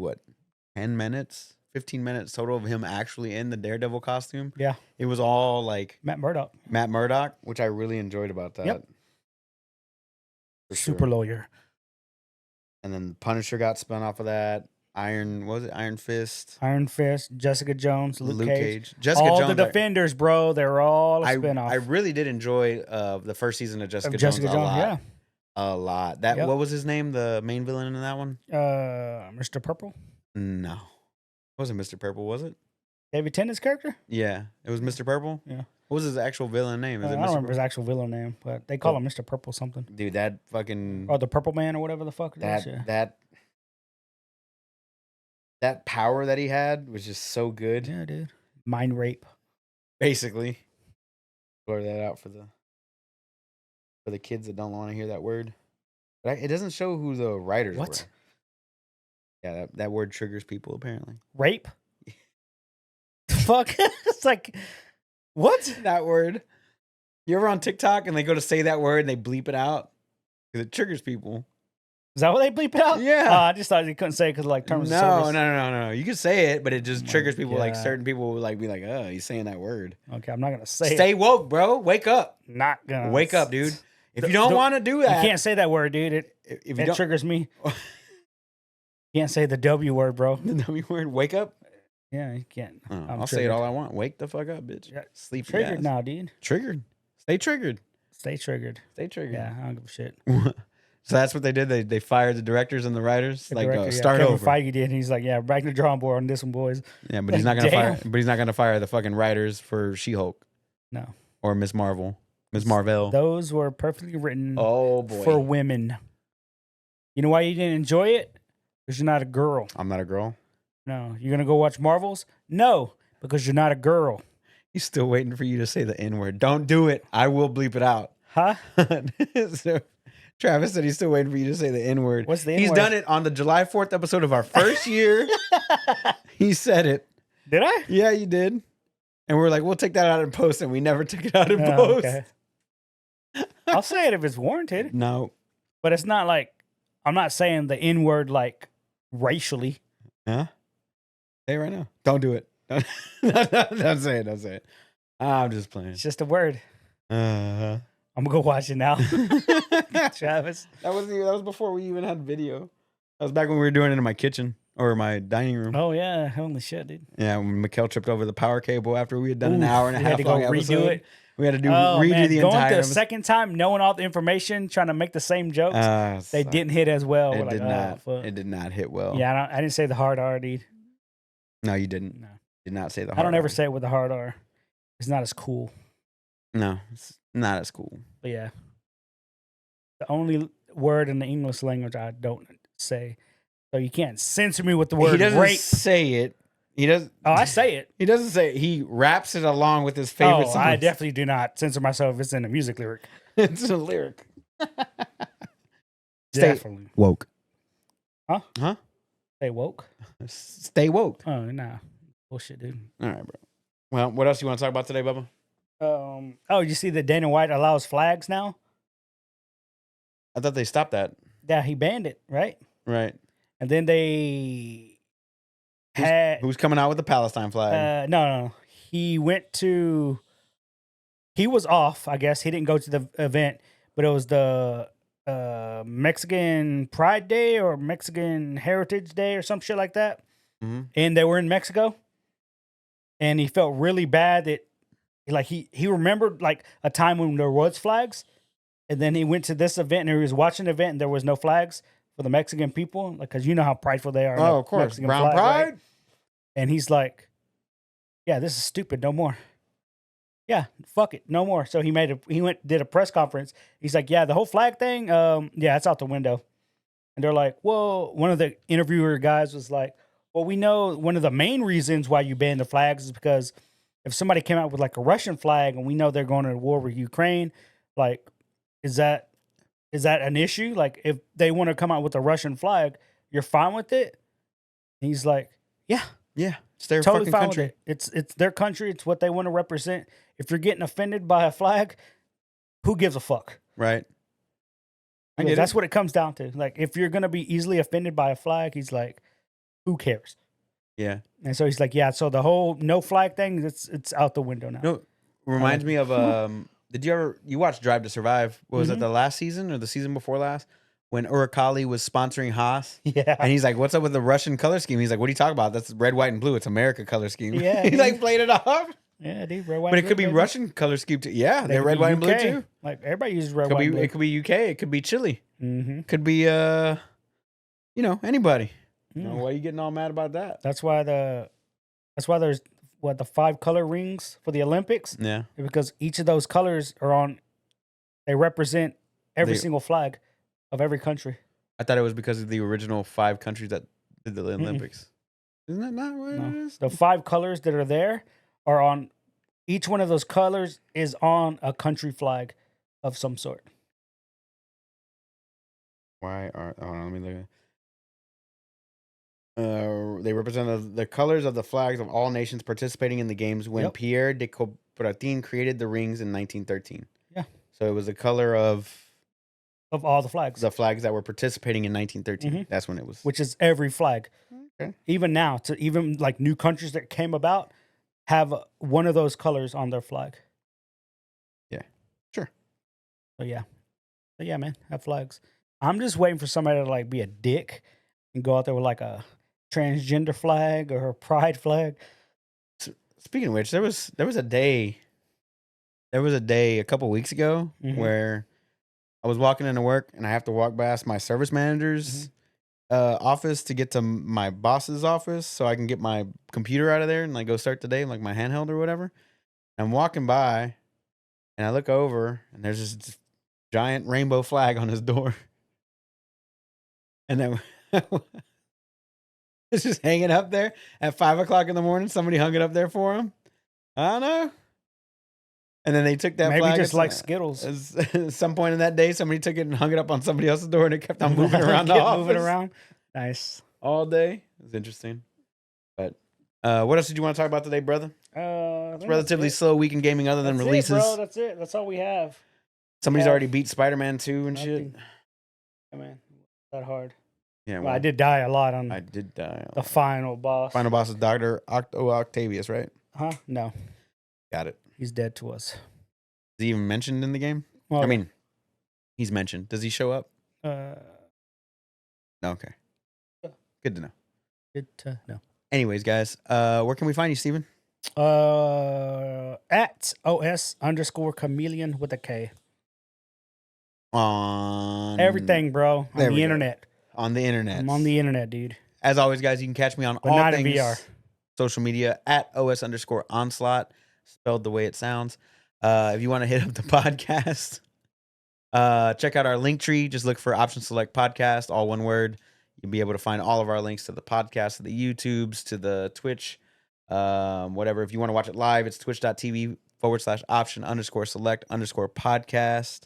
10 minutes 15 minutes total of him actually in the Daredevil costume. Yeah. It was all like Matt Murdock. Matt Murdock, which I really enjoyed about that. Yep. For Super sure. lawyer. And then Punisher got spun off of that. Iron Fist? Iron Fist, Jessica Jones, Luke Cage. Jessica all Jones. the Defenders, bro. They're all a spinoff. I really did enjoy the first season of Jessica Jessica Jones a lot. Yeah. A lot. That Yep. What was his name? The main villain in that one? Mr. Purple. No, it wasn't Mr. Purple, was it? David Tennant's character. Yeah, it was Mr. Purple. Yeah. What was his actual villain name? Is I it don't Mr. remember Purple? his actual villain name, but they call him Mr. Purple something. Dude, that fucking Or the Purple Man or whatever the fuck it is. Yeah. that power that he had was just so good. Yeah, dude. Mind rape. Basically, blur that out for the kids that don't want to hear that word. But it doesn't show who the writers were. What? Yeah, that word triggers people apparently. Rape? Fuck. It's like, what? That word. You ever on TikTok and they go to say that word and they bleep it out because it triggers people? Is that what they bleep it out? Yeah. I just thought they couldn't say it because like terms of service. No. You can say it, but it just Oh triggers my people. Like God. certain people will like be like, "Oh, he's saying that word." Okay, I'm not gonna say Stay it. woke, bro. Wake up. Not gonna Wake up, dude. If The- you don't the- want to do You that, can't say that word, dude. if you It don't, triggers me. Can't say the W word, bro. the W word, wake up. Yeah, you can't. Oh, I'm I'll say it triggered. all I want. Wake the fuck up, bitch. Yeah, Sleep your Triggered ass. now, dude. Triggered. Stay triggered. Stay triggered. Stay triggered. Yeah, I don't give a shit. So that's what they did. They fired the directors and the writers. The Like director, yeah, start Kevin over. Feige did. And he's like, yeah, back to the drawing board on this one, boys. Yeah, but he's not gonna fire. Damn. But he's not gonna fire the fucking writers for She-Hulk No, or Miss Marvel, Miss Marvel. those were perfectly written Oh boy. for women. You know why you didn't enjoy it? Because you're not a girl. I'm not a girl. No, you're gonna go watch Marvels? No, because you're not a girl. He's still waiting for you to say the N word. Don't do it. I will bleep it out. Huh? So, Travis said he's still waiting for you to say the N word. What's the He's N-word? done it on the July 4th episode of our first year. He said it. Did I? Yeah, you did. And we're like, we'll take that out in post, and we never took it out in Oh, post. okay. I'll say it if it's warranted, No. but it's not like I'm not saying the N word like racially. Huh? Say it right now. Don't do it. Don't say it. Don't say it. I'm just playing. It's just a word. Uh-huh. I'm gonna go watch it now. Travis. That was before we even had video. That was back when we were doing it in my kitchen or my dining room. Oh yeah, holy shit, dude. Yeah, when Mikkel tripped over the power cable after we had done an Oof, hour and a we half had to go long redo episode. it. We had to Oh, redo man. the Going entire the episode. second time, knowing all the information, trying to make the same jokes, they Suck. didn't hit as well. We're It like, did oh, not. fuck. It did not hit well. Yeah, I didn't say the hard R, dude. No, you didn't. No. Did not say the I hard don't ever R. say it with the hard R. It's not as cool. No, it's not as cool. But yeah, the only word in the English language I don't say. So you can't censor me with the word He doesn't rape. say it. He does. Oh, I say it. He doesn't say it. He raps it along with his favorite Oh, songs. I definitely do not censor myself if it's in a music lyric. It's a lyric. Stay Definitely. woke. Huh? Huh? Stay woke. Stay woke. Oh, nah. Bullshit, dude. All right, bro. Well, what else you want to talk about today, Bubba? Oh, you see that Dana White allows flags now? I thought they stopped that. Yeah, he banned it, right? Right. And then they had Who's coming out with the Palestine flag? no. He was off, I guess. He didn't go to the event, but it was the Mexican Pride Day or Mexican Heritage Day or some shit like that. Mhm. And they were in Mexico. And he felt really bad that like he remembered like a time when there was flags. And then he went to this event and he was watching the event and there was no flags for the Mexican people. Like, cause you know how prideful they are. in Oh, the of course. Mexican Brown flag, pride? right? And he's like, yeah, this is stupid. No more. Yeah, fuck it. No more. So he did a press conference. He's like, yeah, the whole flag thing, yeah, it's out the window. And they're like, well, one of the interviewer guys was like, well, we know one of the main reasons why you banned the flags is because if somebody came out with like a Russian flag and we know they're going to war with Ukraine, like, is that an issue? Like, if they want to come out with a Russian flag, you're fine with it? And he's like, yeah, Yeah. It's their totally fucking fine country. with it. It's their country. It's what they want to represent. If you're getting offended by a flag, who gives a fuck? Right. I Because get that's it. what it comes down to. Like, if you're gonna be easily offended by a flag, he's like, who cares? Yeah. And so he's like, yeah. So the whole no flag thing, it's out the window now. No, reminds like, me of did you watch Drive to Survive? What was it, Mhm. the last season or the season before last? When Urakali was sponsoring Haas? Yeah. And he's like, "What's up with the Russian color scheme?" He's like, "What are you talking about? That's red, white, and blue. It's America color scheme." Yeah, he like dude. played it off. Yeah, dude. Red, white, But and it blue, could be baby. Russian color scheme too. Yeah, They they're could red, be white, and blue UK. too. Like everybody uses red, Could white, be and blue. it could be UK. It could be Chile. Mm-hmm. Could be anybody. Mm. Why are you getting all mad about that? That's why there's the 5 color rings for the Olympics, Yeah. because each of those colors are on. They represent every They- single flag of every country. I thought it was because of the original 5 countries that did the Olympics. Isn't that not what it No, is? the 5 colors that are there are on. Each one of those colors is on a country flag of some sort. Why are? Hold on, let me look. They represent the colors of the flags of all nations participating in the games when Yep. Pierre de Coubertin created the rings in 1913. Yeah. So it was the color of All the flags, the flags that were participating in 1913. Mhm. That's when it was. which is every flag. Okay. Even now, to even like new countries that came about, have one of those colors on their flag. Yeah. Sure. So yeah, man, have flags. I'm just waiting for somebody to like be a dick and go out there with like a transgender flag or a pride flag. Speaking of which, there was a day. There was a day a couple weeks ago Mhm. where I was walking into work and I have to walk past my service manager's office to get to my boss's office so I can get my computer out of there and like go start the day, like my handheld or whatever. I'm walking by and I look over and there's this giant rainbow flag on his door. And then it's just hanging up there at 5 o'clock in the morning. Somebody hung it up there for him. I don't know. And then they took that Maybe flag. just at like some- Skittles. At some point in that day, somebody took it and hung it up on somebody else's door, and it kept on moving around the Kept office moving around. Nice. all day. It was interesting. But what else did you want to talk about today, brother? It's Relatively slow week in gaming, other than releases. bro. That's it. That's all we have. Somebody's have already beat Spider-Man 2 and shit. Nothing. Yeah, man, that hard. Yeah, Well, I did die a lot on I did die. the final boss. Final boss is Doctor Octavius, right? Huh? No, Got it. he's dead to us. Is he even mentioned in the game? Well, I mean, he's mentioned. Does he show up? uh, No. Okay. Yeah. Good to know. good to know. Anyways, guys, where can we find you, Steven? At OS_chameleon with a K. On Everything, bro. On There we the go. internet. On the internet. I'm on the internet, dude. As always, guys, you can catch me on But all not in things VR. social media at OS_onslaught, spelled the way it sounds. If you want to hit up the podcast, check out our link tree. Just look for Option Select Podcast, all one word. You'll be able to find all of our links to the podcast, to the YouTubes, to the Twitch, whatever. If you want to watch it live, it's twitch.tv/option_select_podcast.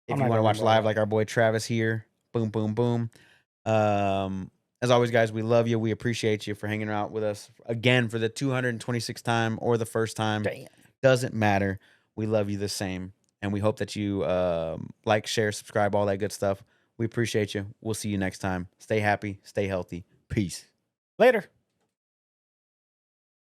If I'm you not want to gonna watch remember live that. like our boy Travis here, boom, boom, boom. As always, guys, we love you. We appreciate you for hanging out with us again for the 226th time or the first time. Damn. Doesn't matter. We love you the same. And we hope that you like, share, subscribe, all that good stuff. We appreciate you. We'll see you next time. Stay happy. Stay healthy. Peace. Later.